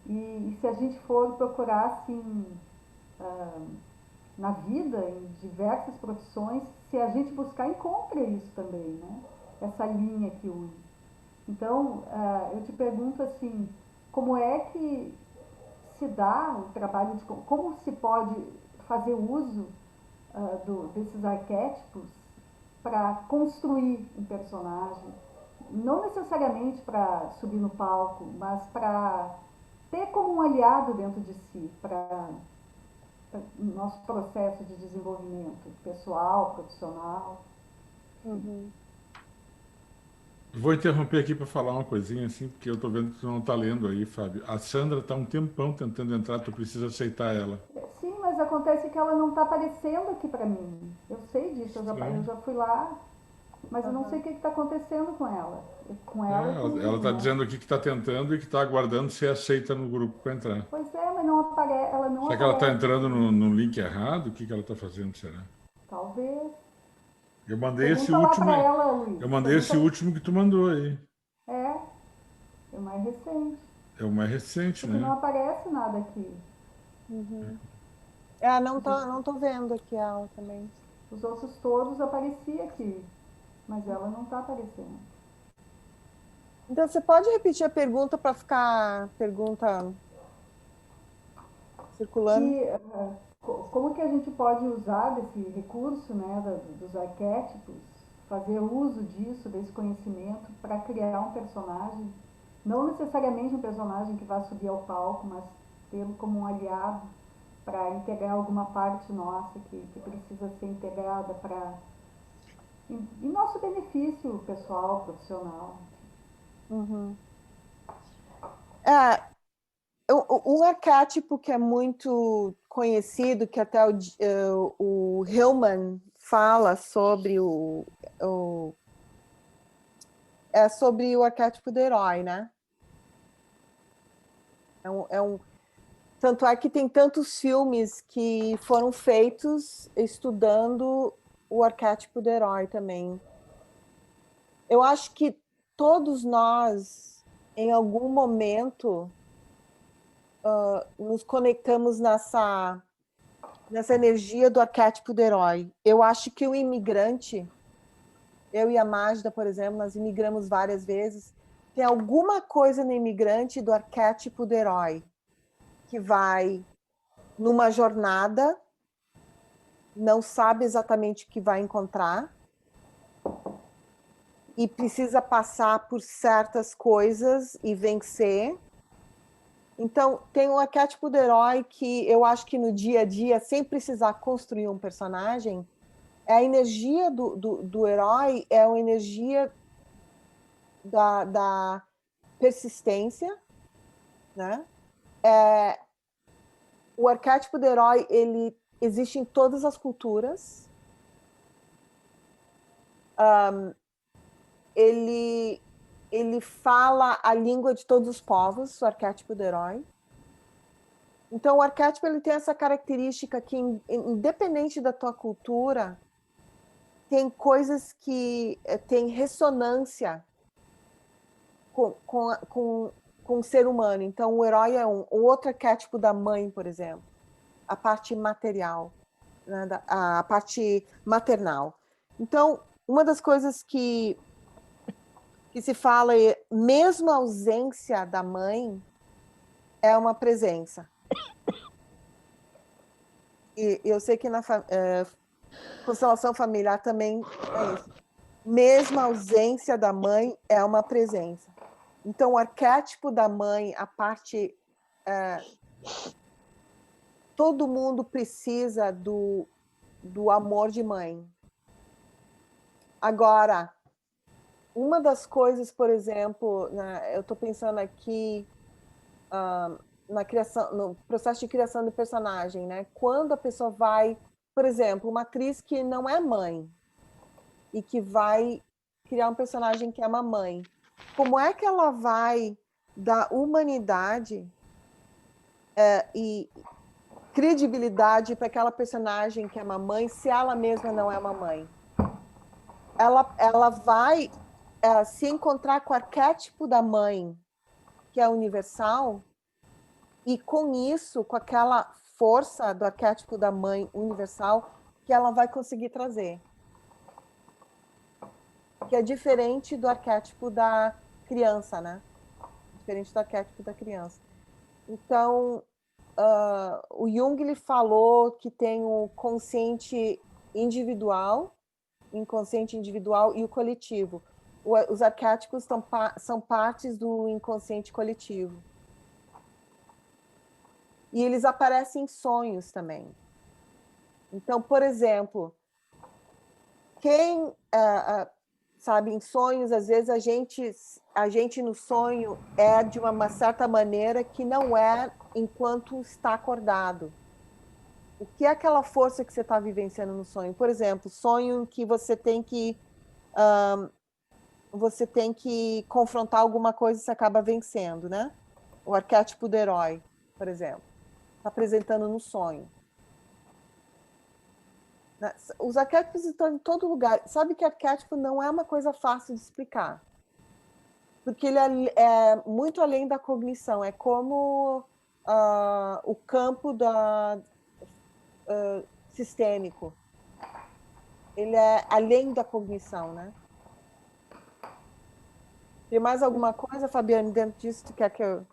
E se a gente for procurar assim, na vida, em diversas profissões, se a gente buscar, encontra isso também, né? Essa linha que une. Então, eu te pergunto assim, como é que se dá o trabalho de... Como se pode fazer uso desses arquétipos para construir um personagem? Não necessariamente para subir no palco, mas para ter como um aliado dentro de si, para o nosso processo de desenvolvimento pessoal, profissional. Uhum. Vou interromper aqui para falar uma coisinha, assim, porque eu estou vendo que tu não está lendo aí, Fábio. A Sandra está um tempão tentando entrar, tu precisa aceitar ela. Sim, mas acontece que ela não está aparecendo aqui para mim. Eu sei disso, eu já fui lá, mas eu não sei o que está acontecendo com ela. Ela está dizendo aqui que está tentando e que está aguardando ser aceita no grupo para entrar. Pois é, mas não aparece, ela não Será que ela está aparece. entrando no link errado? O que ela está fazendo, será? Talvez. Eu mandei Pergunta esse lá último. pra ela, Luiz. Eu mandei esse último que tu mandou aí. É o mais recente. É o mais recente, Porque não né? aparece nada aqui. Uhum. Não tô vendo aqui ela também. Os outros todos apareciam aqui, mas ela não está aparecendo. Então, você pode repetir a pergunta para ficar pergunta circulando? Como que a gente pode usar desse recurso, né, dos arquétipos, fazer uso disso, desse conhecimento, para criar um personagem, não necessariamente um personagem que vai subir ao palco, mas tê-lo como um aliado para integrar alguma parte nossa que precisa ser integrada em nosso benefício pessoal, profissional. Uhum. Um arquétipo que é muito conhecido, que até o Hillman fala sobre é sobre o arquétipo do herói, né? Tanto é que tem tantos filmes que foram feitos estudando o arquétipo do herói também. Eu acho que todos nós, em algum momento, nos conectamos nessa energia do arquétipo do herói. Eu acho que o imigrante, eu e a Mágida, por exemplo, nós imigramos várias vezes, tem alguma coisa no imigrante do arquétipo do herói, que vai numa jornada, não sabe exatamente o que vai encontrar, e precisa passar por certas coisas e vencer. Então, tem um arquétipo do herói que eu acho que no dia a dia, sem precisar construir um personagem, a energia do herói é a energia da persistência, né? O arquétipo do herói, ele existe em todas as culturas. Ele fala a língua de todos os povos, o arquétipo do herói. Então, o arquétipo ele tem essa característica que, independente da tua cultura, tem coisas que têm ressonância com o ser humano. Então, o herói é o outro arquétipo da mãe, por exemplo, a parte material, né, a parte maternal. Então, uma das coisas que se fala é, mesmo a ausência da mãe é uma presença. E eu sei que na constelação familiar também é isso. Mesmo a ausência da mãe é uma presença. Então, o arquétipo da mãe, a parte... todo mundo precisa do amor de mãe. Agora, uma das coisas, por exemplo, eu estou pensando aqui na criação, no processo de criação do personagem, né? Quando a pessoa vai, por exemplo, uma atriz que não é mãe e que vai criar um personagem que é uma mãe, como é que ela vai dar humanidade e credibilidade para aquela personagem que é uma mãe, se ela mesma não é uma mãe? ela vai se encontrar com o arquétipo da mãe, que é universal, e com isso, com aquela força do arquétipo da mãe universal, que ela vai conseguir trazer. Que é diferente do arquétipo da criança, né? Diferente do arquétipo da criança. Então, o Jung ele falou que tem o consciente individual, inconsciente individual e o coletivo. Os arquétipos são partes do inconsciente coletivo. E eles aparecem em sonhos também. Então, por exemplo, quem sabe, em sonhos, às vezes a gente no sonho é de uma certa maneira que não é enquanto está acordado. O que é aquela força que você está vivenciando no sonho? Por exemplo, sonho em que você tem que confrontar alguma coisa e você acaba vencendo, né? O arquétipo do herói, por exemplo, está apresentando no sonho. Os arquétipos estão em todo lugar. Sabe que arquétipo não é uma coisa fácil de explicar. Porque ele é muito além da cognição. É como o campo sistêmico. Ele é além da cognição, né? Tem mais alguma coisa, Fabiane, dentro disso? Tu quer que eu...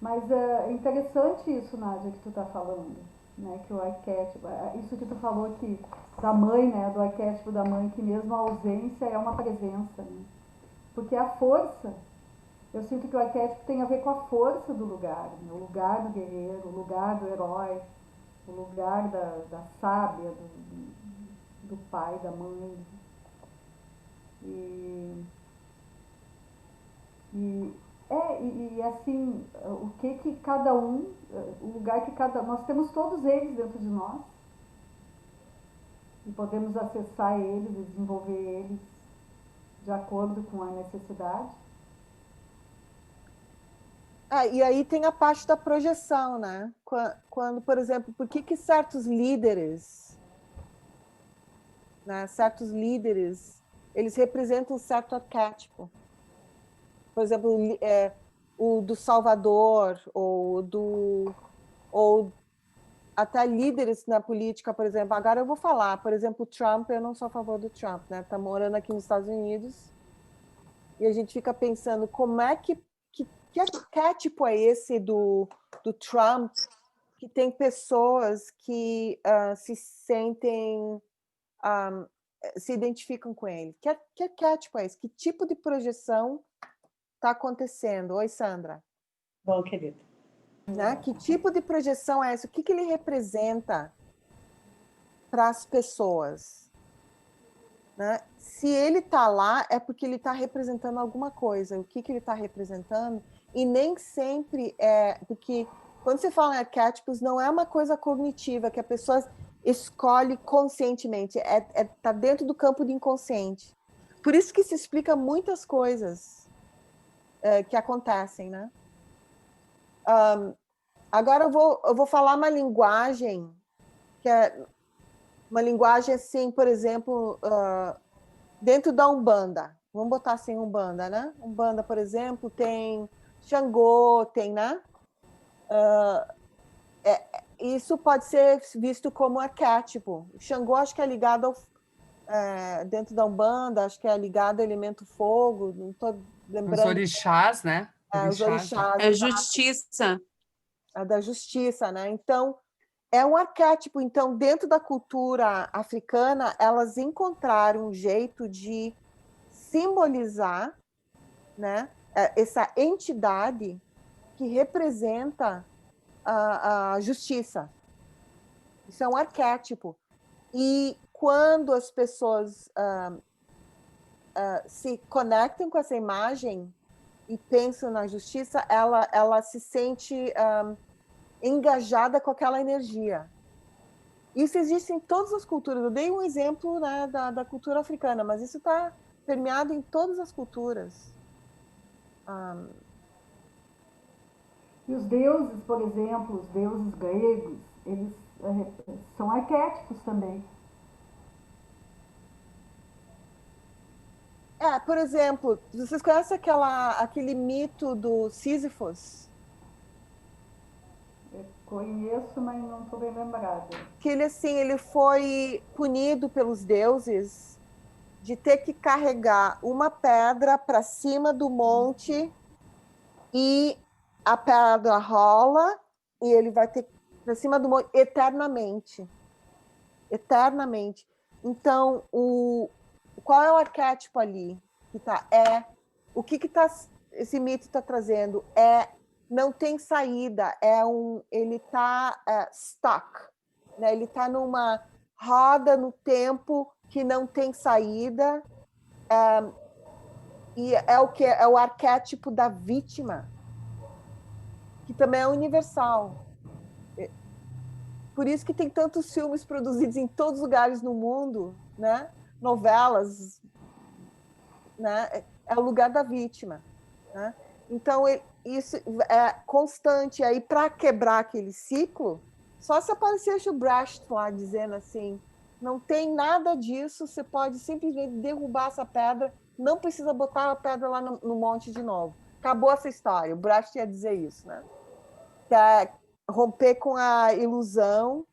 Mas é interessante isso, Nádia, que tu está falando, né? Que o arquétipo, isso que tu falou que da mãe, né? Do arquétipo da mãe, que mesmo a ausência é uma presença, né? Porque a força, eu sinto que o arquétipo tem a ver com a força do lugar, né? O lugar do guerreiro, o lugar do herói, o lugar da sábia, do pai, da mãe. E assim, o que cada um, o lugar que nós temos todos eles dentro de nós e podemos acessar eles e desenvolver eles de acordo com a necessidade. E aí tem a parte da projeção, né? Quando, por exemplo, por que certos líderes, né? Certos líderes, eles representam um certo arquétipo. Por exemplo, o do Salvador, ou até líderes na política, por exemplo. Agora eu vou falar, por exemplo, o Trump, eu não sou a favor do Trump, né? Tá morando aqui nos Estados Unidos e a gente fica pensando como é que arquétipo é esse do Trump, que tem pessoas que se sentem, se identificam com ele. Que arquétipo é esse? Que tipo de projeção está acontecendo? Oi, Sandra. Bom, querido. Né? Que tipo de projeção é essa? O que ele representa para as pessoas? Né? Se ele está lá, é porque ele está representando alguma coisa. O que ele está representando? E nem sempre porque quando você fala em arquétipos, não é uma coisa cognitiva que a pessoa escolhe conscientemente. Tá dentro do campo do inconsciente. Por isso que se explica muitas coisas que acontecem, né? Agora eu vou falar uma linguagem que é uma linguagem assim, por exemplo, dentro da Umbanda. Vamos botar assim Umbanda, né? Umbanda, por exemplo, tem Xangô, tem, né? Isso pode ser visto como arquétipo. Xangô acho que é ligado dentro da Umbanda, acho que é ligado ao elemento fogo, não estou lembrando. Os orixás, né? Os orixás. É justiça. A da justiça, né? Então, é um arquétipo. Então, dentro da cultura africana, elas encontraram um jeito de simbolizar, né, essa entidade que representa a justiça. Isso é um arquétipo. E quando as pessoas se conectam com essa imagem e pensam na justiça, ela se sente engajada com aquela energia. Isso existe em todas as culturas. Eu dei um exemplo, né, da cultura africana, mas isso está permeado em todas as culturas. E os deuses, por exemplo, os deuses gregos, eles são arquétipos também. Por exemplo, vocês conhecem aquele mito do Sísifos? Eu conheço, mas não estou bem lembrada. Que ele, assim, ele foi punido pelos deuses de ter que carregar uma pedra para cima do monte e a pedra rola e ele vai ter para cima do monte eternamente. Eternamente. Então, qual é o arquétipo ali que tá? O que esse mito está trazendo? Não tem saída, ele está stuck, né? Ele está numa roda no tempo que não tem saída, e é o que é o arquétipo da vítima, que também é universal. Por isso que tem tantos filmes produzidos em todos os lugares no mundo, né? Novelas, né? É o lugar da vítima, né? Então, isso é constante. Aí, para quebrar aquele ciclo, só se aparecesse o Brecht lá dizendo assim, não tem nada disso, você pode simplesmente derrubar essa pedra, não precisa botar a pedra lá no monte de novo. Acabou essa história. O Brecht ia dizer isso, né? Que é romper com a ilusão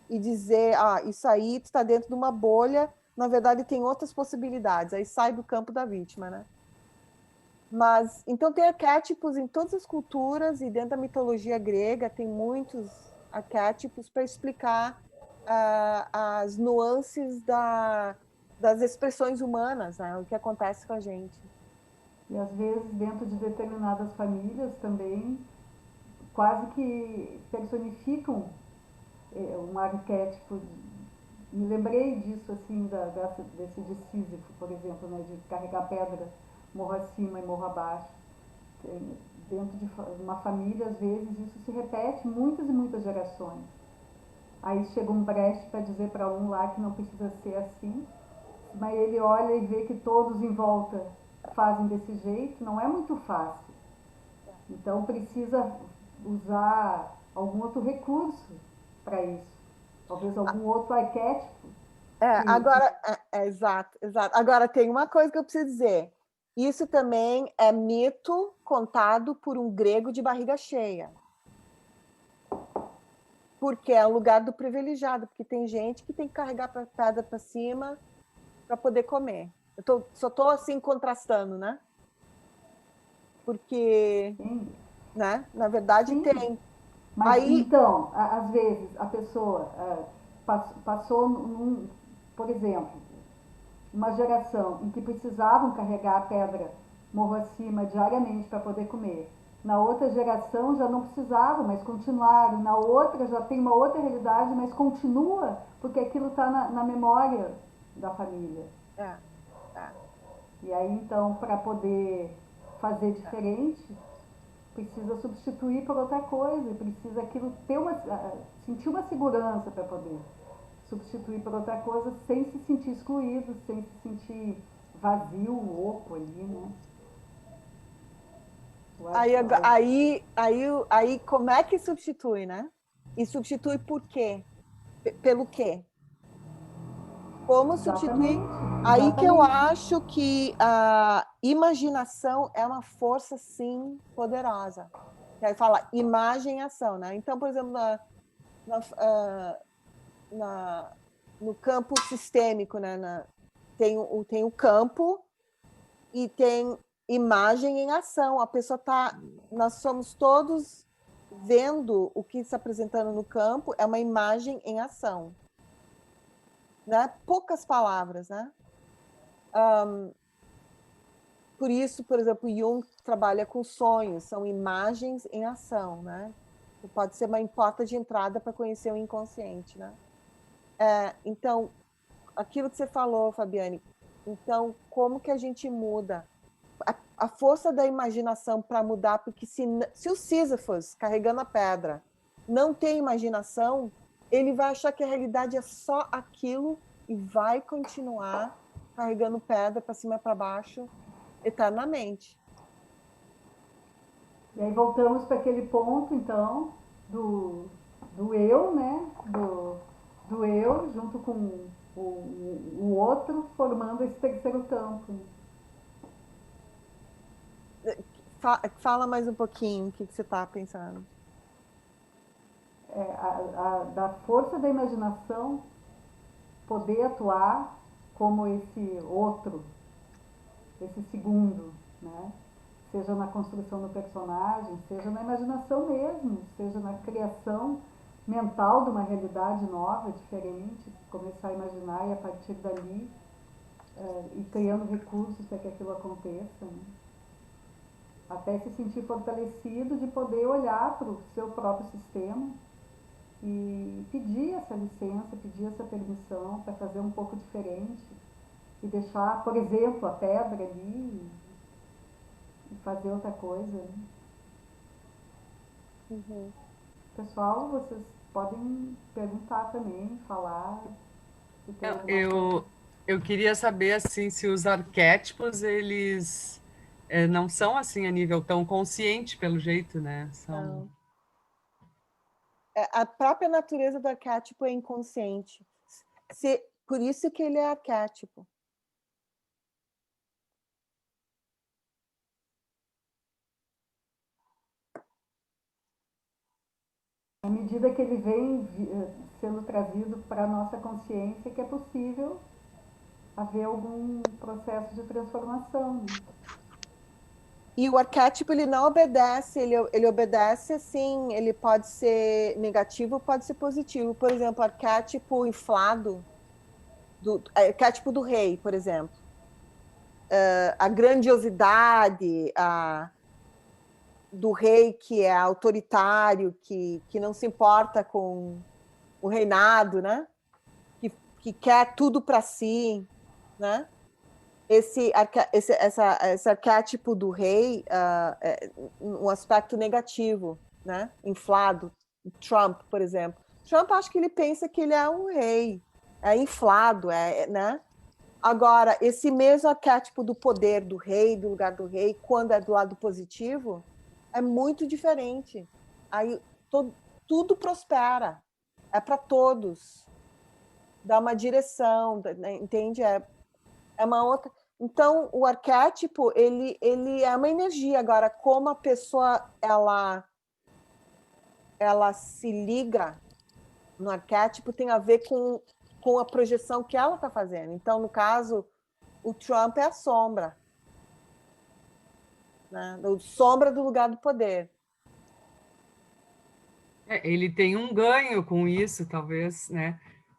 e dizer, isso aí está dentro de uma bolha, na verdade tem outras possibilidades, aí sai do campo da vítima, né? Mas, então tem arquétipos em todas as culturas e dentro da mitologia grega tem muitos arquétipos para explicar as nuances das expressões humanas, né? O que acontece com a gente. E às vezes dentro de determinadas famílias também quase que personificam um arquétipo. Me lembrei disso, assim, desse de Sísifo, por exemplo, né, de carregar pedra morro acima e morro abaixo. Dentro de uma família, às vezes, isso se repete muitas e muitas gerações. Aí chega um Brecht para dizer para um lá que não precisa ser assim, mas ele olha e vê que todos em volta fazem desse jeito, não é muito fácil. Então precisa usar algum outro recurso para isso. Talvez algum outro arquétipo. Exato. Agora tem uma coisa que eu preciso dizer. Isso também é mito contado por um grego de barriga cheia. Porque é o lugar do privilegiado, porque tem gente que tem que carregar a pedra para cima para poder comer. Só estou assim contrastando, né? Porque, Sim. né? Na verdade, Sim. tem. Mas então, às vezes, a pessoa passou, por exemplo, uma geração em que precisavam carregar a pedra morro acima diariamente para poder comer. Na outra geração já não precisavam, mas continuaram. Na outra já tem uma outra realidade, mas continua, porque aquilo está na memória da família. E aí, então, para poder fazer diferente, precisa substituir por outra coisa, precisa aquilo sentir uma segurança para poder substituir por outra coisa sem se sentir excluído, sem se sentir vazio, oco ali, né? Aí como é que substitui, né? E substitui por quê? Pelo quê? Como substituir? Aí que eu acho que a imaginação é uma força, sim, poderosa. Aí fala imagem e ação, né? Então, por exemplo, no campo sistêmico, né? Tem o campo e tem imagem em ação. A pessoa nós somos todos vendo o que está apresentando no campo, é uma imagem em ação. Né? Poucas palavras, né? Por isso, por exemplo, Jung trabalha com sonhos, são imagens em ação, né? Pode ser uma porta de entrada para conhecer o inconsciente, né? Então, aquilo que você falou, Fabiane, então, como que a gente muda? A força da imaginação para mudar, porque se o Sísifos, carregando a pedra, não tem imaginação, ele vai achar que a realidade é só aquilo e vai continuar carregando pedra para cima e para baixo eternamente. E aí voltamos para aquele ponto, então, do eu, né? Do eu junto com o outro, formando esse terceiro campo. Fala mais um pouquinho o que você está pensando. Da força da imaginação poder atuar como esse outro, esse segundo, né? Seja na construção do personagem, seja na imaginação mesmo, seja na criação mental de uma realidade nova, diferente, começar a imaginar e a partir dali ir criando recursos para que aquilo aconteça, né? Até se sentir fortalecido de poder olhar para o seu próprio sistema e pedir essa licença, pedir essa permissão para fazer um pouco diferente e deixar, por exemplo, a pedra ali e fazer outra coisa, né? Uhum. Pessoal, vocês podem perguntar também, falar. Se tem alguma coisa. Eu queria saber assim se os arquétipos eles não são assim a nível tão consciente pelo jeito, né? São... A própria natureza do arquétipo é inconsciente. Por isso que ele é arquétipo. À medida que ele vem sendo trazido para a nossa consciência, que é possível haver algum processo de transformação, né? E o arquétipo, ele não obedece, ele obedece assim, ele pode ser negativo, pode ser positivo. Por exemplo, arquétipo inflado, arquétipo do rei, por exemplo. A grandiosidade do rei que é autoritário, que não se importa com o reinado, né? Que quer tudo para si, né? Esse arquétipo do rei é um aspecto negativo, né? Inflado. Trump, por exemplo. Trump, acho que ele pensa que ele é um rei, é inflado, né? Agora, esse mesmo arquétipo do poder do rei, do lugar do rei, quando é do lado positivo, é muito diferente. Aí tudo prospera, é para todos, dá uma direção, entende? É uma outra. Então, o arquétipo, ele é uma energia. Agora, como a pessoa ela se liga no arquétipo tem a ver com a projeção que ela está fazendo. Então, no caso, o Trump é a sombra, né? Sombra do lugar do poder. Ele tem um ganho com isso, talvez, né?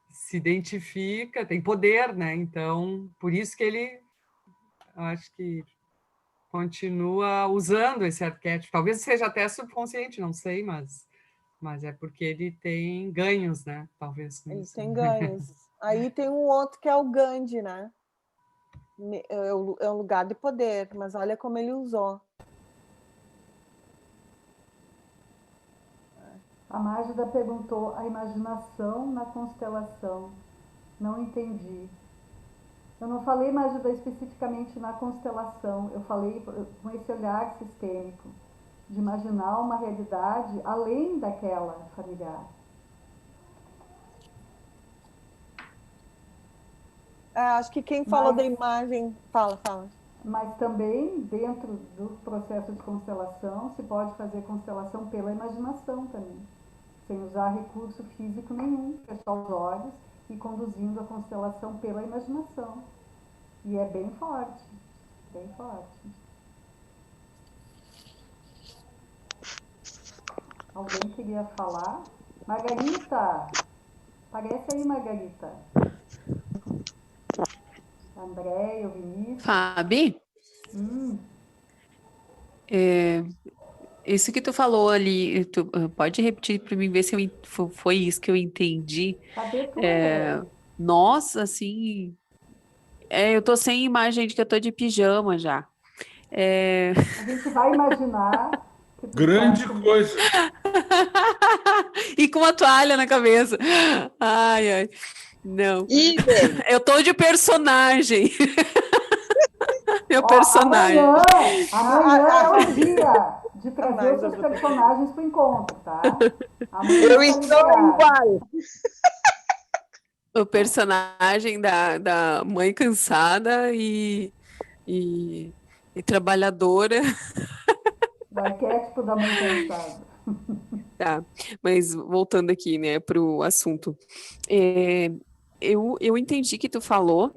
Se identifica, tem poder, né? Então, por isso que ele, acho que continua usando esse arquétipo. Talvez seja até subconsciente, não sei, mas é porque ele tem ganhos, né? Talvez com Ele isso. tem ganhos. Aí tem um outro que é o Gandhi, né? É um lugar de poder, mas olha como ele usou. A Mágida perguntou a imaginação na constelação. Não entendi. Eu não falei, Mágida, especificamente na constelação. Eu falei com esse olhar sistêmico, de imaginar uma realidade além daquela familiar. Acho que quem falou da imagem... Fala. Mas também, dentro do processo de constelação, se pode fazer constelação pela imaginação também, sem usar recurso físico nenhum, fechar os olhos e conduzindo a constelação pela imaginação. E é bem forte, bem forte. Alguém queria falar? Margarita! Aparece aí, Margarita. André, o Vinícius. Fabi, isso que tu falou ali, tu pode repetir para mim ver se foi isso que eu entendi. Cadê tu, Nossa, assim, eu tô sem imagem de que eu tô de pijama já. A gente vai imaginar que tu Grande tá... coisa. E com uma toalha na cabeça. Ai. Não. Eu tô de personagem. Meu personagem. Amanhã é o dia de trazer os seus personagens para o encontro, tá? Amanhã Eu estou igual. O personagem da mãe cansada e trabalhadora O arquétipo da mãe cansada. Tá, mas voltando aqui, né, para o assunto. Eu entendi que tu falou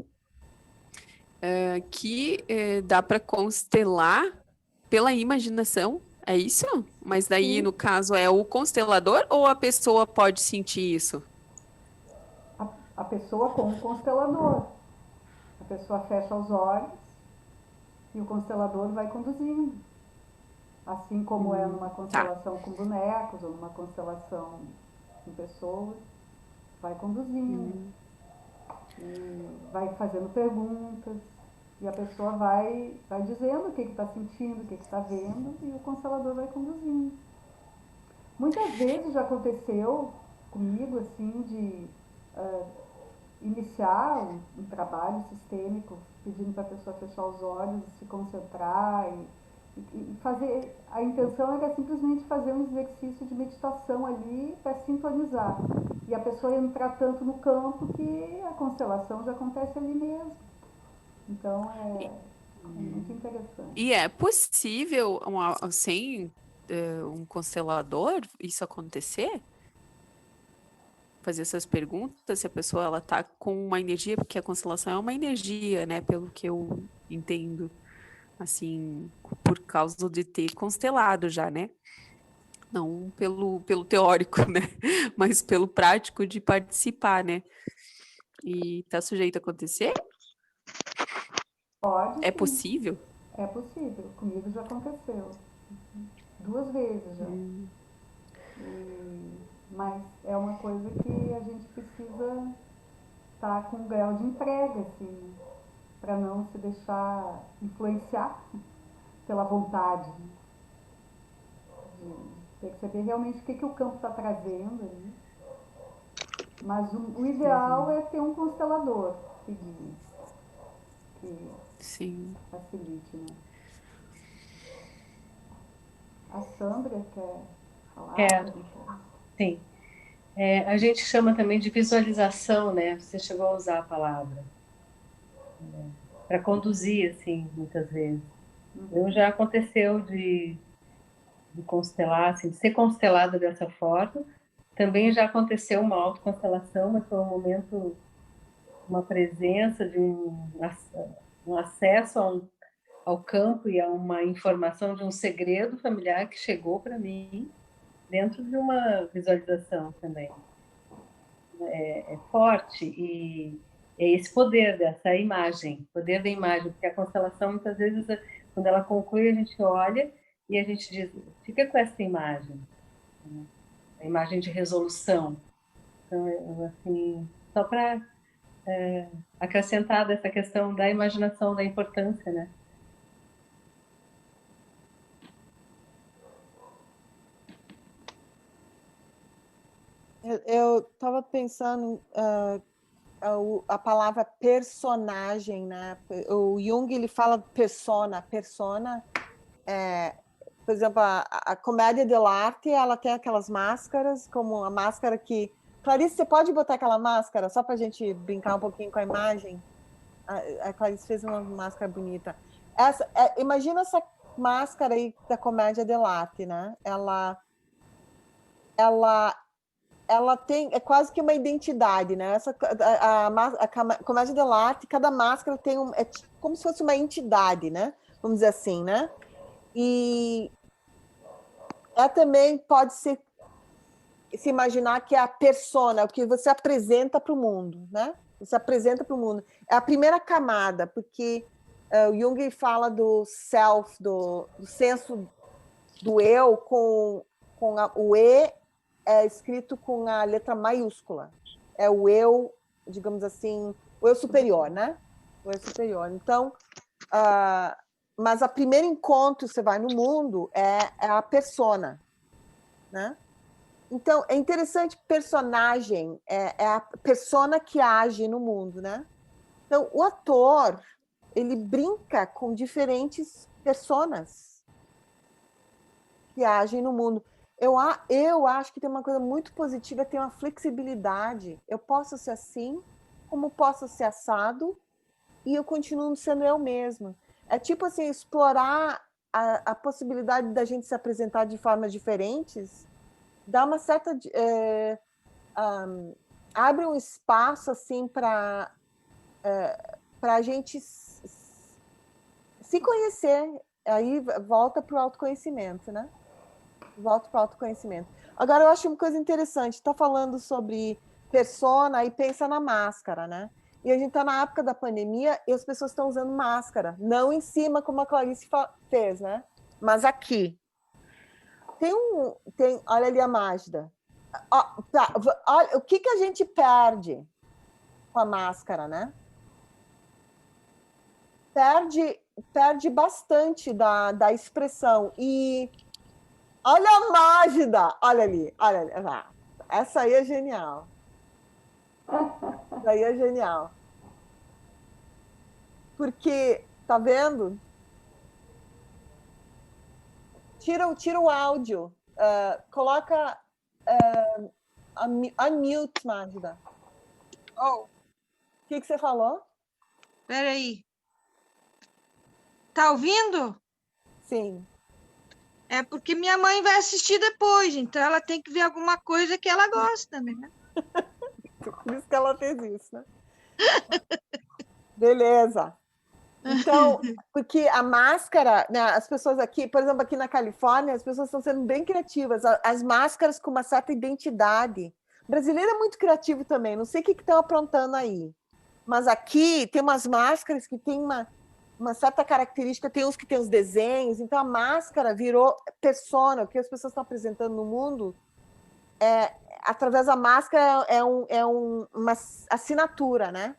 que dá para constelar pela imaginação, é isso? Mas daí, Sim. no caso, é o constelador ou a pessoa pode sentir isso? A pessoa com o constelador. A pessoa fecha os olhos e o constelador vai conduzindo. Assim como é numa constelação com bonecos ou numa constelação com pessoas, vai conduzindo. E vai fazendo perguntas. E a pessoa vai dizendo o que está sentindo, o que está vendo, e o constelador vai conduzindo. Muitas vezes já aconteceu comigo, assim, de iniciar um trabalho sistêmico, pedindo para a pessoa fechar os olhos, se concentrar e fazer. A intenção era simplesmente fazer um exercício de meditação ali para sintonizar. E a pessoa entrar tanto no campo que a constelação já acontece ali mesmo. Então é muito interessante. E é possível, sem um constelador, isso acontecer? Fazer essas perguntas, se a pessoa ela tá com uma energia, porque a constelação é uma energia, né, pelo que eu entendo, assim, por causa de ter constelado já, né? Não pelo teórico, né, mas pelo prático de participar, né? E tá sujeito a acontecer? Pode, É sim. possível? É possível. Comigo já aconteceu. 2 vezes já. Mas é uma coisa que a gente precisa estar com um grau de entrega, assim, para não se deixar influenciar pela vontade, né? De perceber realmente o que o campo está trazendo ali. Mas o ideal é ter um constelador que guie, que Sim. facilite, né? A Sandra quer falar? Sim. A gente chama também de visualização, né? Você chegou a usar a palavra. Para conduzir, assim, muitas vezes. Eu já aconteceu de constelar, assim, de ser constelada dessa forma. Também já aconteceu uma autoconstelação, mas foi um momento, uma presença de um acesso ao campo e a uma informação de um segredo familiar que chegou para mim dentro de uma visualização também. É forte e é esse poder dessa imagem, poder da imagem, porque a constelação muitas vezes, quando ela conclui, a gente olha e a gente diz, fica com essa imagem, né? A imagem de resolução. Então, assim, só para acrescentar dessa questão da imaginação, da importância, né? Eu estava pensando a palavra personagem, né? O Jung ele fala persona. Persona por exemplo, a comédia dell'arte, ela tem aquelas máscaras, como a máscara que... Clarice, você pode botar aquela máscara, só para a gente brincar um pouquinho com a imagem? A Clarice fez uma máscara bonita. Imagina essa máscara aí da comédia dell'arte, né? Ela tem, é quase que uma identidade, né? A comédia dell'arte, cada máscara tem é como se fosse uma entidade, né? Vamos dizer assim, né? E também pode se imaginar que é a persona, o que você apresenta para o mundo, né? Você apresenta para o mundo. É a primeira camada, porque o Jung fala do self, do senso do eu, com o E é escrito com a letra maiúscula. É o eu, digamos assim, o eu superior, né? O eu superior. Então, mas o primeiro encontro que você vai no mundo é a persona, né? Então, é interessante, personagem é a persona que age no mundo, né? Então, o ator, ele brinca com diferentes personas que agem no mundo. Eu acho que tem uma coisa muito positiva, tem uma flexibilidade. Eu posso ser assim, como posso ser assado, e eu continuo sendo eu mesma. É tipo assim, explorar a possibilidade da gente se apresentar de formas diferentes dá uma certa abre um espaço assim para a gente se conhecer. Aí volta para o autoconhecimento, né? Volta para o autoconhecimento. Agora, eu acho uma coisa interessante, está falando sobre persona e pensa na máscara, né? E a gente está na época da pandemia e as pessoas estão usando máscara, não em cima, como a Clarice fez, né? Mas aqui. Olha ali a Magda. Olha, o que a gente perde com a máscara, né? Perde bastante da expressão. E olha a Magda, olha ali. Essa aí é genial. Essa aí é genial. Porque, tá vendo? Tira o áudio. Coloca unmute, Magda. Oh, O que você falou? peraí. Tá ouvindo? Sim. É porque minha mãe vai assistir depois, então ela tem que ver alguma coisa que ela gosta, né? Por isso que ela fez isso, né? Beleza. Então, porque a máscara, né, as pessoas aqui, por exemplo, aqui na Califórnia, as pessoas estão sendo bem criativas. As máscaras com uma certa identidade. O brasileiro é muito criativo também, não sei o que estão aprontando aí. Mas aqui tem umas máscaras que tem uma certa característica, tem uns que tem os desenhos, então a máscara virou persona, o que as pessoas estão apresentando no mundo, através da máscara uma assinatura, né?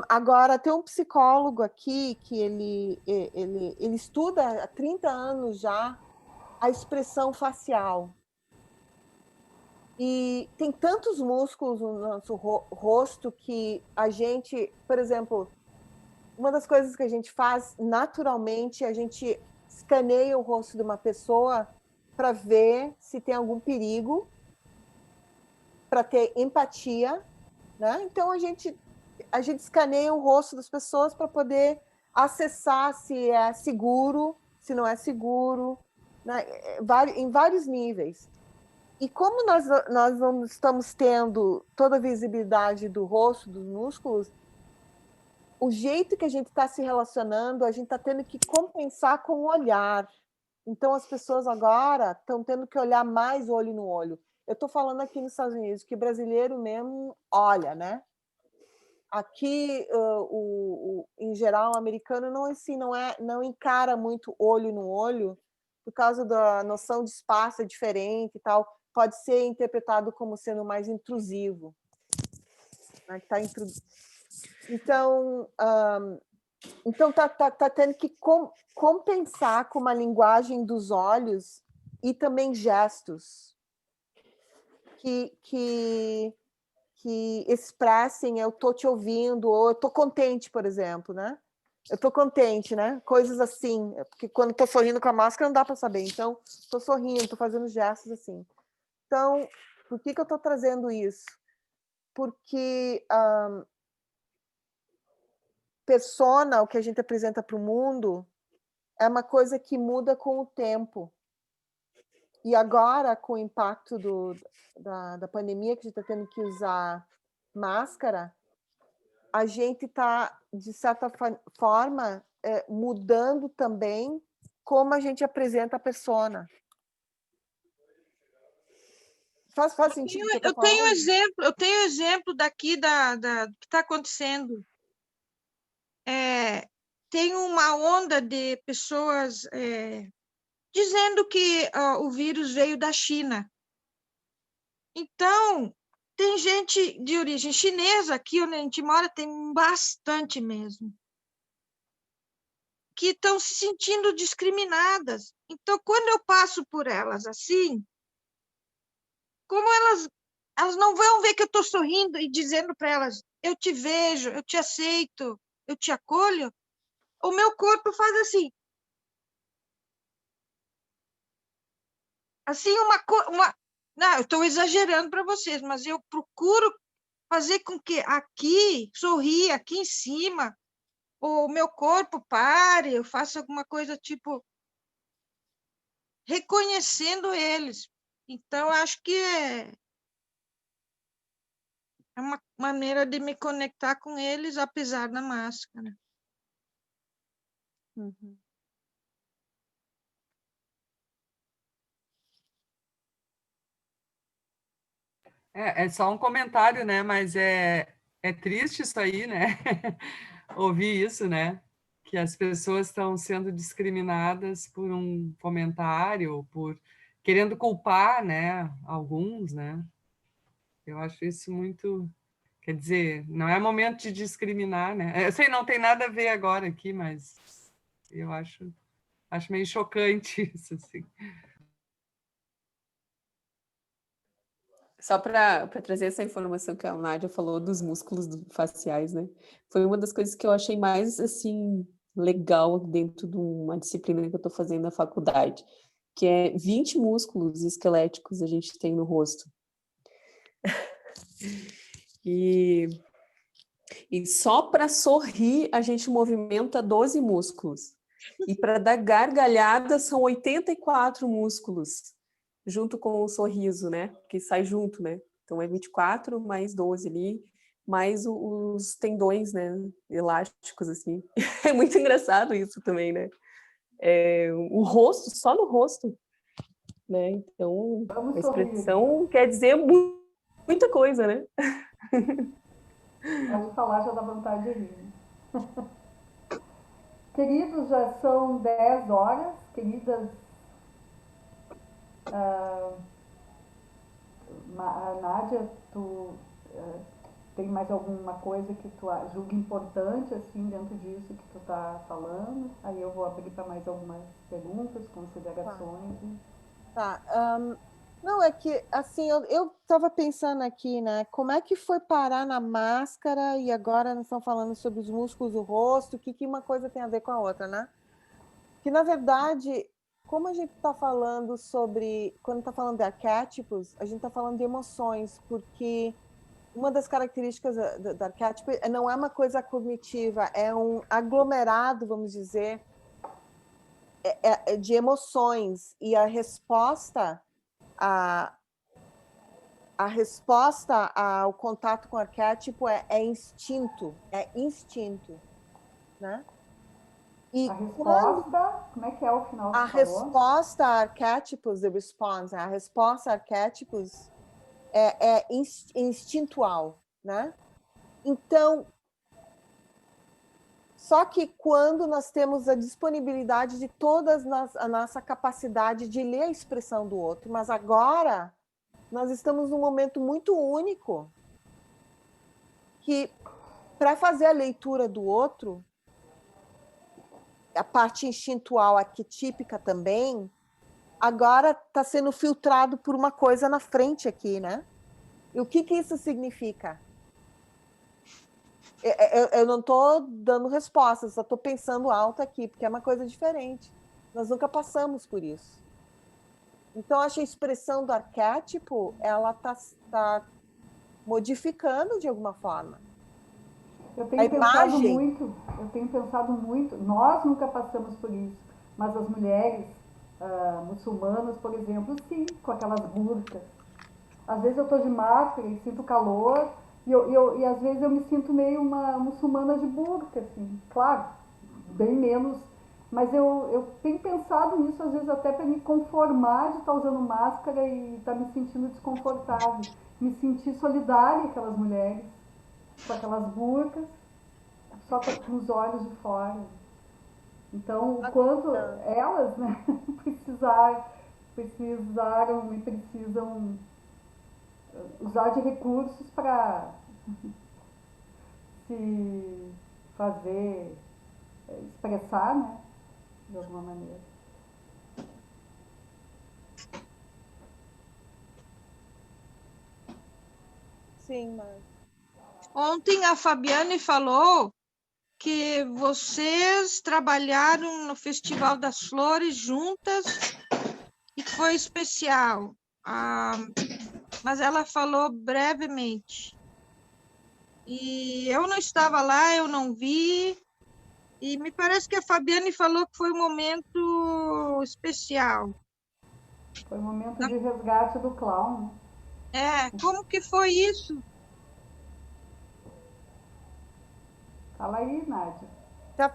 Agora, tem um psicólogo aqui que ele estuda há 30 anos já a expressão facial. E tem tantos músculos no nosso rosto que a gente, por exemplo, uma das coisas que a gente faz naturalmente, a gente escaneia o rosto de uma pessoa para ver se tem algum perigo, para ter empatia, né? Então a gente escaneia o rosto das pessoas para poder acessar se é seguro, se não é seguro, né? Em vários níveis. E como nós não estamos tendo toda a visibilidade do rosto, dos músculos, o jeito que a gente está se relacionando, a gente está tendo que compensar com o olhar. Então, as pessoas agora estão tendo que olhar mais olho no olho. Eu estou falando aqui nos Estados Unidos, que brasileiro mesmo olha, né? Aqui, em geral, o americano não encara muito olho no olho, por causa da noção de espaço diferente e tal. Pode ser interpretado como sendo mais intrusivo. Né? Então, tá tendo que compensar com uma linguagem dos olhos e também gestos que expressem eu tô te ouvindo, ou eu tô contente, por exemplo, né? Eu tô contente, né? Coisas assim, porque quando tô sorrindo com a máscara não dá para saber. Então, tô sorrindo, tô fazendo gestos assim. Então, por que eu tô trazendo isso? Porque persona, o que a gente apresenta para o mundo, é uma coisa que muda com o tempo. E agora, com o impacto da pandemia, que a gente está tendo que usar máscara, a gente está, de certa forma, mudando também como a gente apresenta a persona. Faz sentido o que eu tô falando? Eu tenho exemplo daqui do que está acontecendo. Tem uma onda de pessoas dizendo que o vírus veio da China. Então, tem gente de origem chinesa, aqui onde a gente mora, tem bastante mesmo, que estão se sentindo discriminadas. Então, quando eu passo por elas assim, como elas não vão ver que eu estou sorrindo e dizendo para elas, eu te vejo, eu te aceito, eu te acolho, o meu corpo faz assim. Assim, não, eu estou exagerando para vocês, mas eu procuro fazer com que aqui, sorria, aqui em cima, o meu corpo pare, eu faço alguma coisa tipo, reconhecendo eles. Então, acho que é uma maneira de me conectar com eles, apesar da máscara. Uhum. É só um comentário, né? Mas é triste isso aí, né? Ouvir isso, né? Que as pessoas estão sendo discriminadas por um comentário, por querendo culpar, né? Alguns, né? Eu acho isso muito... Quer dizer, não é momento de discriminar, né? Eu sei, não tem nada a ver agora aqui, mas eu acho meio chocante isso, assim. Só para trazer essa informação que a Nádia falou dos músculos faciais, né? Foi uma das coisas que eu achei mais, assim, legal dentro de uma disciplina que eu estou fazendo na faculdade, que é 20 músculos esqueléticos a gente tem no rosto. E só para sorrir a gente movimenta 12 músculos. E para dar gargalhada são 84 músculos, junto com o sorriso, né? Que sai junto, né? Então é 24 mais 12 ali, mais os tendões, né? Elásticos, assim. É muito engraçado isso também, né? O rosto, só no rosto, né? Então, Vamos a sorrir. expressão quer dizer muita coisa, né? Pode falar, já dá vontade de rir. Queridos, já são 10 horas. Queridas, Nádia, tu tem mais alguma coisa que tu julga importante, assim, dentro disso que tu tá falando? Aí eu vou abrir para mais algumas perguntas, considerações. Tá. Não, é que, assim, eu estava pensando aqui, né? Como é que foi parar na máscara e agora nós estamos falando sobre os músculos do rosto, o que uma coisa tem a ver com a outra, né? Que, na verdade, como a gente está falando sobre... Quando está falando de arquétipos, a gente está falando de emoções, porque uma das características do arquétipo não é uma coisa cognitiva, é um aglomerado, vamos dizer, de emoções. E a resposta ao contato com o arquétipo é instinto, né? E a resposta, como é que é o final que a resposta a arquétipos, the response, a resposta a arquétipos é instintual, né? Então, só que quando nós temos a disponibilidade de a nossa capacidade de ler a expressão do outro, mas agora nós estamos num momento muito único que, para fazer a leitura do outro, a parte instintual arquetípica também, agora está sendo filtrado por uma coisa na frente aqui, né? E o que isso significa? Eu não estou dando respostas, só estou pensando alto aqui, porque é uma coisa diferente. Nós nunca passamos por isso. Então, acho que a expressão do arquétipo, ela está modificando de alguma forma. Eu tenho pensado muito, nós nunca passamos por isso, mas as mulheres muçulmanas, por exemplo, sim, com aquelas burcas. Às vezes eu estou de máscara e sinto calor, e às vezes eu me sinto meio uma muçulmana de burca, assim, claro, bem menos, mas eu tenho pensado nisso, às vezes até para me conformar de estar usando máscara e estar me sentindo desconfortável, me sentir solidária com aquelas mulheres, com aquelas burcas, só com os olhos de fora. Então, o quanto elas, né, precisaram e precisam usar de recursos para se fazer, expressar, né, de alguma maneira. Sim, mas... Ontem a Fabiane falou que vocês trabalharam no Festival das Flores juntas e que foi especial. Mas ela falou brevemente. E eu não estava lá, eu não vi. E me parece que a Fabiane falou que foi um momento especial. Foi o momento de resgate do clown. Como que foi isso? Fala aí, Nádia. Tá.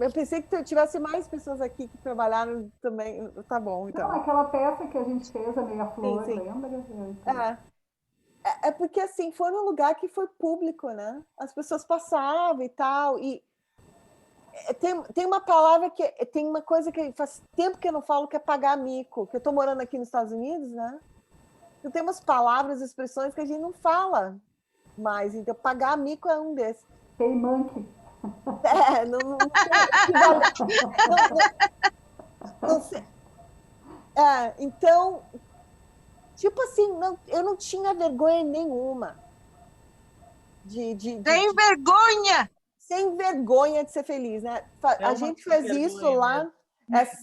Eu pensei que tivesse mais pessoas aqui que trabalharam também. Tá bom, então. Não, aquela peça que a gente fez, a Meia Flor, Sim. lembra? É porque, assim, foi num lugar que foi público, né? As pessoas passavam e tal, e tem uma palavra tem uma coisa que faz tempo que eu não falo, que é pagar mico, que eu tô morando aqui nos Estados Unidos, né? Então tem umas palavras, expressões que a gente não fala mais, então pagar mico é um desses. Pay monkey. Não sei. Então, tipo assim, eu não tinha vergonha nenhuma Sem vergonha! Sem vergonha de ser feliz, né? A gente fez isso lá,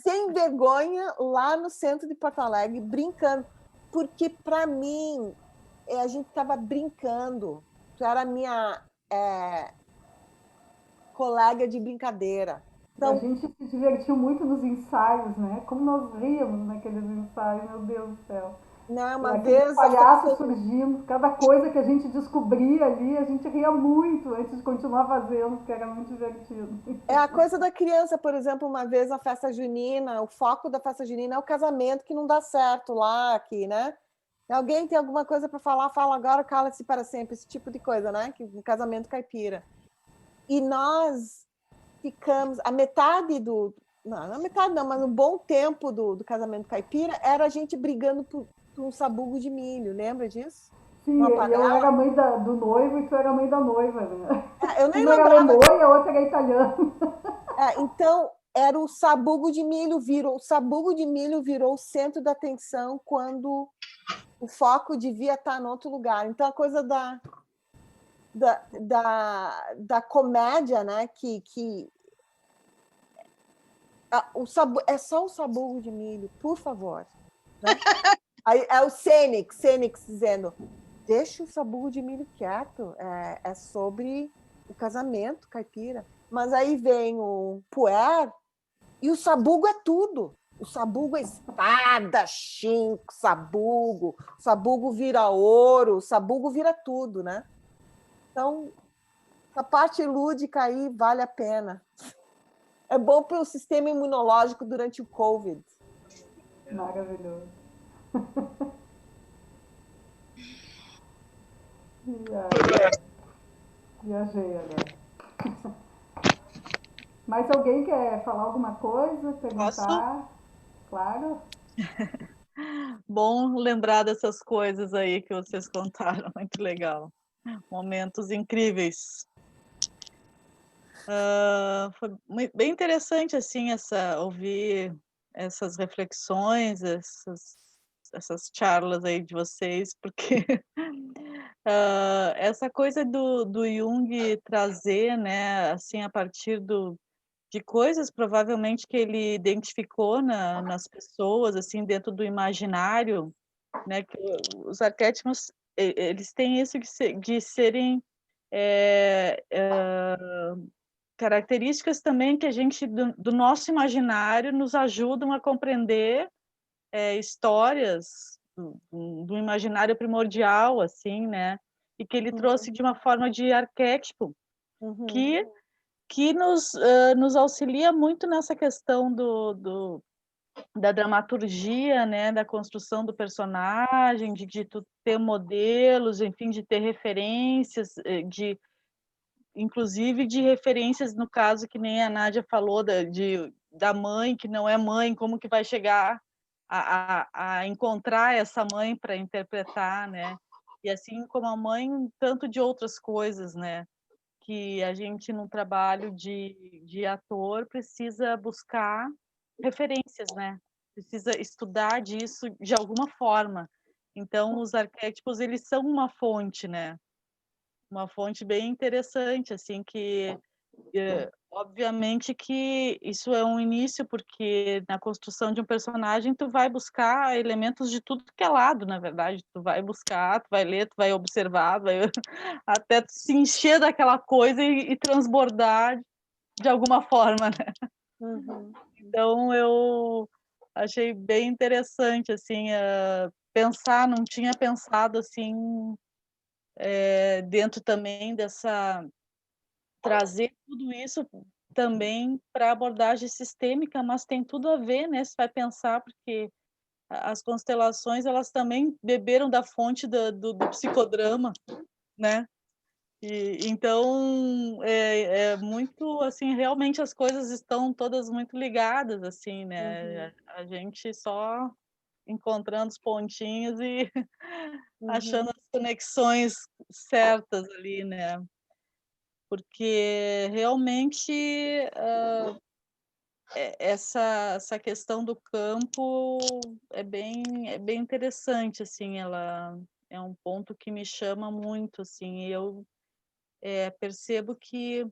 sem vergonha, lá no centro de Porto Alegre, brincando. Porque, para mim, a gente estava brincando. Tu era a minha colega de brincadeira. Então, a gente se divertiu muito nos ensaios, né? Como nós ríamos naqueles ensaios, meu Deus do céu. Não, uma vez... palhaços surgindo, cada coisa que a gente descobria ali, a gente ria muito antes de continuar fazendo, porque era muito divertido. É a coisa da criança, por exemplo, uma vez na festa junina, o foco da festa junina é o casamento que não dá certo lá, aqui, né? Alguém tem alguma coisa para falar, fala agora, cala-se para sempre, esse tipo de coisa, né? Que um casamento caipira. E nós ficamos, a metade não a metade não, mas um bom tempo do casamento caipira era a gente brigando por um sabugo de milho, lembra disso? Sim, eu era a mãe do noivo e tu era a mãe da noiva, né? Eu nem uma era alemã e a outra era italiana. Então, era o sabugo de milho, virou o centro da atenção quando o foco devia estar em outro lugar. Então, a coisa da comédia, né? É só o sabugo de milho, por favor. Né? Aí é o Cênix dizendo, deixa o sabugo de milho quieto, é sobre o casamento caipira. Mas aí vem o puer e o sabugo é tudo. O sabugo é espada, chinco, o sabugo vira ouro, o sabugo vira tudo, né? Então, essa parte lúdica aí vale a pena. É bom para o sistema imunológico durante o COVID. Maravilhoso. Viajei agora. Mais alguém quer falar alguma coisa? Perguntar? Posso? Claro. Bom lembrar dessas coisas aí que vocês contaram, muito legal. Momentos incríveis. Foi bem interessante assim ouvir essas reflexões, essas charlas aí de vocês, porque essa coisa do Jung trazer, né, assim, a partir de coisas provavelmente que ele identificou nas pessoas, assim, dentro do imaginário, né, que os arquétipos, eles têm isso de serem características também que a gente, do nosso imaginário, nos ajudam a compreender histórias do imaginário primordial, assim, né? E que ele trouxe de uma forma de arquétipo, que nos auxilia muito nessa questão da dramaturgia, né? Da construção do personagem, de tu ter modelos, enfim, de ter referências, inclusive de referências, no caso que nem a Nádia falou, da mãe que não é mãe, como que vai chegar a encontrar essa mãe para interpretar, né? E assim como a mãe, tanto de outras coisas, né? Que a gente, num trabalho de ator, precisa buscar referências, né? Precisa estudar disso de alguma forma. Então, os arquétipos, eles são uma fonte, né? Uma fonte bem interessante, assim, que obviamente que isso é um início, porque na construção de um personagem tu vai buscar elementos de tudo que é lado, na verdade, tu vai buscar, tu vai ler, tu vai observar, até tu se encher daquela coisa e transbordar de alguma forma, né? Então achei bem interessante, assim, pensar, não tinha pensado, assim, dentro também dessa... trazer tudo isso também para abordagem sistêmica, mas tem tudo a ver, né? Se vai pensar, porque as constelações, elas também beberam da fonte do psicodrama, né? Então, é muito, assim, realmente as coisas estão todas muito ligadas, assim, né? A gente só encontrando os pontinhos e achando as conexões certas ali, né? Porque realmente essa questão do campo é bem interessante, assim, ela é um ponto que me chama muito, assim, e eu percebo que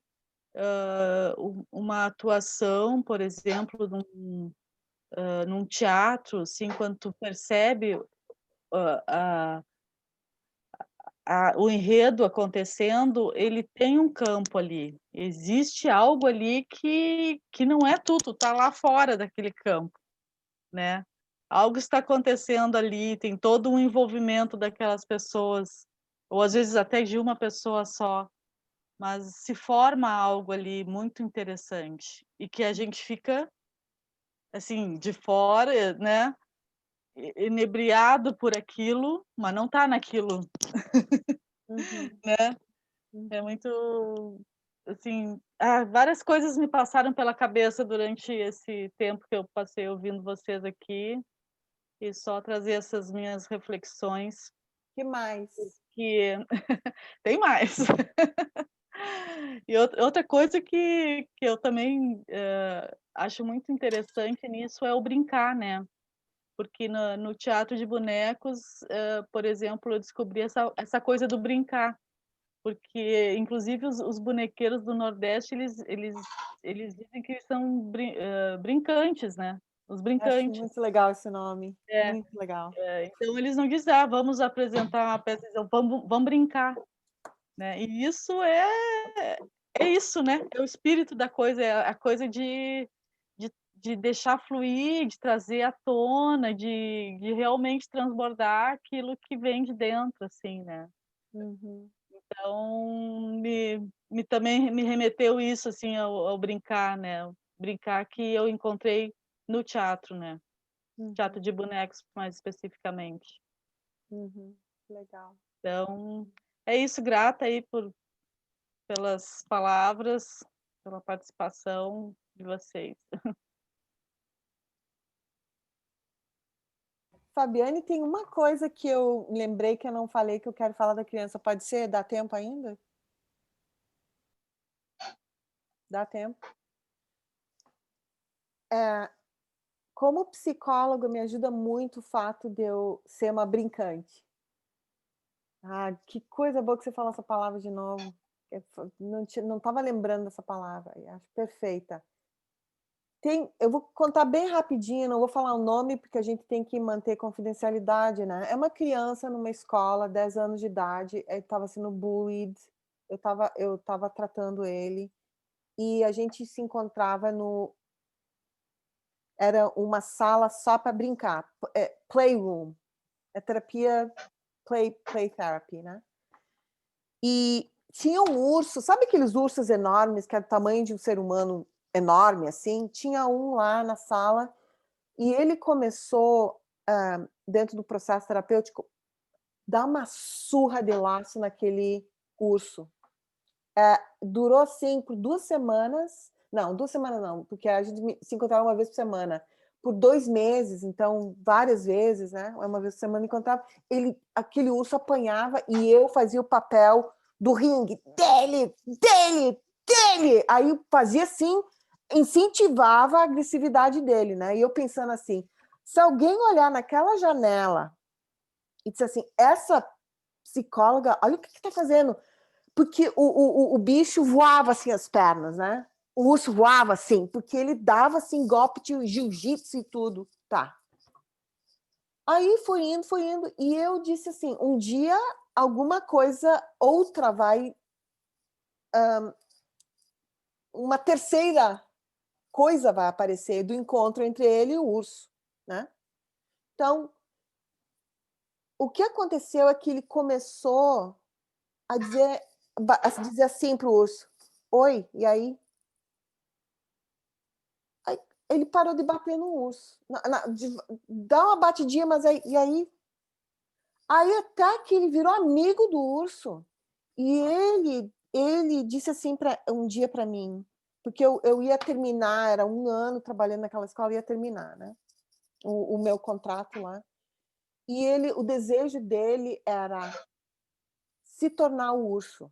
uma atuação, por exemplo, num teatro, assim, quando tu percebe o enredo acontecendo, ele tem um campo ali. Existe algo ali que não é tu tá lá fora daquele campo, né? Algo está acontecendo ali, tem todo um envolvimento daquelas pessoas, ou às vezes até de uma pessoa só, mas se forma algo ali muito interessante e que a gente fica assim de fora, né? Inebriado por aquilo, mas não tá naquilo, né? É muito, assim, várias coisas me passaram pela cabeça durante esse tempo que eu passei ouvindo vocês aqui, e só trazer essas minhas reflexões. Que mais? Que tem mais. E outra coisa que eu também acho muito interessante nisso é o brincar, né? Porque no teatro de bonecos, por exemplo, eu descobri essa coisa do brincar. Porque, inclusive, os bonequeiros do Nordeste, eles dizem que eles são brincantes, né? Os Acho brincantes. muito legal esse nome. É, Muito legal. então, eles não dizem, vamos apresentar uma peça, vamos brincar. Né? E isso é isso, né? É o espírito da coisa, é a coisa de deixar fluir, de trazer à tona, de realmente transbordar aquilo que vem de dentro, assim, né? Então, também me remeteu isso, assim, ao brincar, né? O brincar que eu encontrei no teatro, né? Teatro de bonecos, mais especificamente. Legal. Então, é isso, grata aí pelas palavras, pela participação de vocês. Fabiane, tem uma coisa que eu lembrei que eu não falei, que eu quero falar da criança. Pode ser? Dá tempo ainda? Dá tempo. Como psicóloga, me ajuda muito o fato de eu ser uma brincante. Que coisa boa que você falou essa palavra de novo. Não estava lembrando dessa palavra. Acho perfeita. Eu vou contar bem rapidinho, não vou falar o nome, porque a gente tem que manter confidencialidade, né? É uma criança numa escola, 10 anos de idade, ele estava sendo bullied, eu estava tratando ele, e a gente se encontrava era uma sala só para brincar, playroom, terapia, play therapy, né? E tinha um urso, sabe aqueles ursos enormes, que é do tamanho de um ser humano enorme, assim? Tinha um lá na sala, e ele começou, dentro do processo terapêutico, dar uma surra de laço naquele urso. Durou, assim, por 2 semanas. Não, 2 semanas não, porque a gente se encontrava uma vez por semana. Por 2 meses, então, várias vezes, né? Uma vez por semana encontrava. Aquele urso apanhava e eu fazia o papel do ringue. Dele! Aí fazia assim, incentivava a agressividade dele, né? E eu pensando assim, se alguém olhar naquela janela e disser assim, essa psicóloga, olha o que está fazendo. Porque o bicho voava assim as pernas, né? O urso voava assim, porque ele dava assim golpe de jiu-jitsu e tudo. Tá. Aí foi indo, e eu disse assim, um dia alguma coisa outra vai... uma terceira coisa vai aparecer do encontro entre ele e o urso. né? Então, o que aconteceu é que ele começou a dizer assim para o urso: oi, e aí? Aí ele parou de bater no urso. Dá uma batidinha, mas aí, e aí? Aí até que ele virou amigo do urso. E ele disse assim um dia para mim, porque eu ia terminar, era 1 ano trabalhando naquela escola, ia terminar, né? O meu contrato lá. E o desejo dele era se tornar o urso.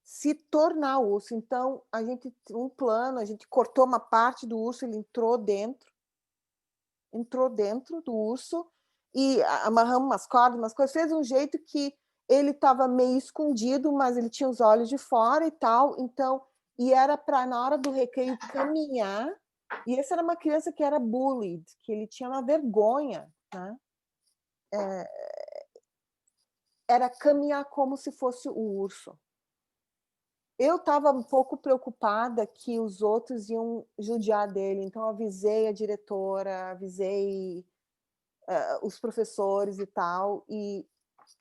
Se tornar o urso. Então, a gente a gente cortou uma parte do urso, ele entrou dentro do urso e amarramos umas cordas, umas coisas, fez um jeito que ele estava meio escondido, mas ele tinha os olhos de fora e tal, então, e era para na hora do recreio caminhar, e essa era uma criança que era bullied, que ele tinha uma vergonha, né? Era caminhar como se fosse o urso. Eu estava um pouco preocupada que os outros iam judiar dele, então eu avisei a diretora, avisei os professores e tal, e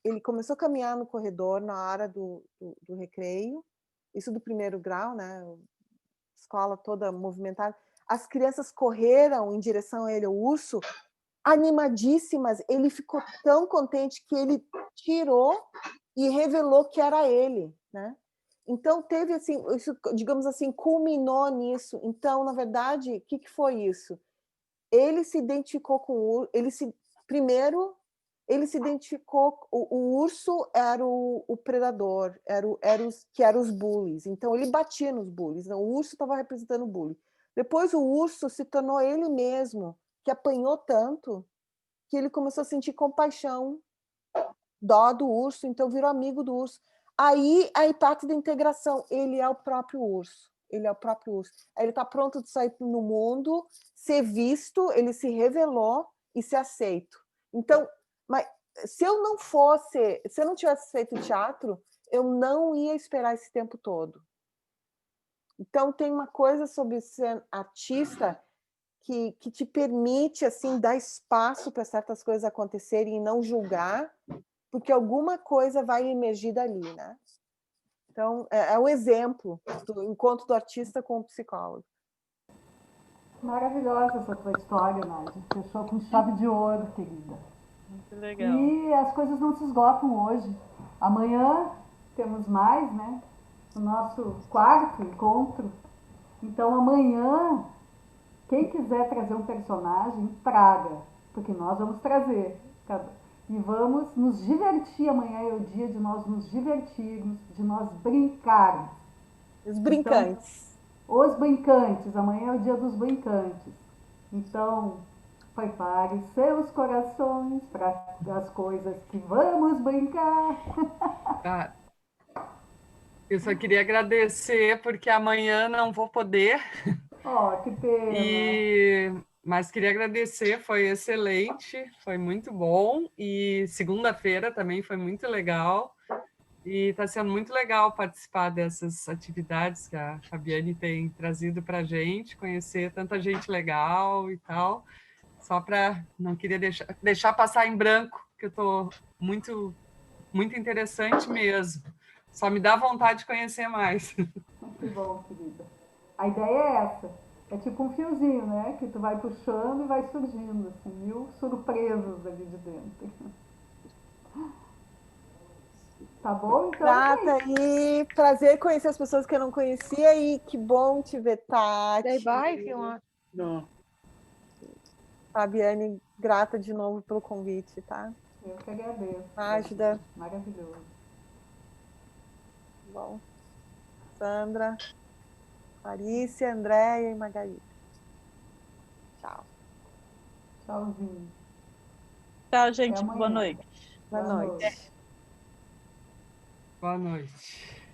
ele começou a caminhar no corredor na hora do recreio, isso do 1º grau, né? Escola toda movimentada. As crianças correram em direção a ele, o urso, animadíssimas. Ele ficou tão contente que ele tirou e revelou que era ele, né? Então teve assim, isso, digamos assim, culminou nisso. Então, na verdade, o que foi isso? Ele se identificou com o urso. Primeiro, ele se identificou. O urso era o predador, eram os bullies. Então, ele batia nos bullies. Então, o urso estava representando o bully. Depois, o urso se tornou ele mesmo, que apanhou tanto que ele começou a sentir compaixão, dó do urso, então virou amigo do urso. Aí parte da integração. Ele é o próprio urso. Ele é o próprio urso. Aí ele está pronto de sair no mundo, ser visto, ele se revelou e ser aceito. Então, mas se eu não tivesse feito teatro, eu não ia esperar esse tempo todo. Então, tem uma coisa sobre ser artista que te permite assim dar espaço para certas coisas acontecerem e não julgar, porque alguma coisa vai emergir dali, né? Então, é um exemplo do encontro do artista com o psicólogo. Maravilhosa essa tua história, Nádia. Fechou com chave de ouro, querida. Muito legal. E as coisas não se esgotam hoje. Amanhã temos mais, né? O nosso 4º encontro. Então, amanhã, quem quiser trazer um personagem, traga. Porque nós vamos trazer. E vamos nos divertir. Amanhã é o dia de nós nos divertirmos, de nós brincarmos. Os brincantes. Então, os brincantes. Amanhã é o dia dos brincantes. Então, prepare seus corações para as coisas que vamos brincar. Ah, eu só queria agradecer, porque amanhã não vou poder. Oh, que pena. Mas queria agradecer, foi excelente, foi muito bom. E segunda-feira também foi muito legal. E está sendo muito legal participar dessas atividades que a Fabiane tem trazido para a gente, conhecer tanta gente legal e tal. Só para não queria deixar passar em branco, que eu estou muito interessante mesmo. Só me dá vontade de conhecer mais. Que bom, querida. A ideia é essa. É tipo um fiozinho, né? Que tu vai puxando e vai surgindo, assim, 1000 surpresas ali de dentro. Tá bom? Então, Grata, e prazer conhecer as pessoas que eu não conhecia, e que bom te ver, Tati. Say bye, Vilma. Não. Fabiane, grata de novo pelo convite, tá? Eu que agradeço. Mágida. Maravilhoso. Bom. Sandra, Clarícia, Andréia e Margarida. Tchau. Tchauzinho. Tchau, gente. Até amanhã. Boa noite. Boa noite. Boa noite.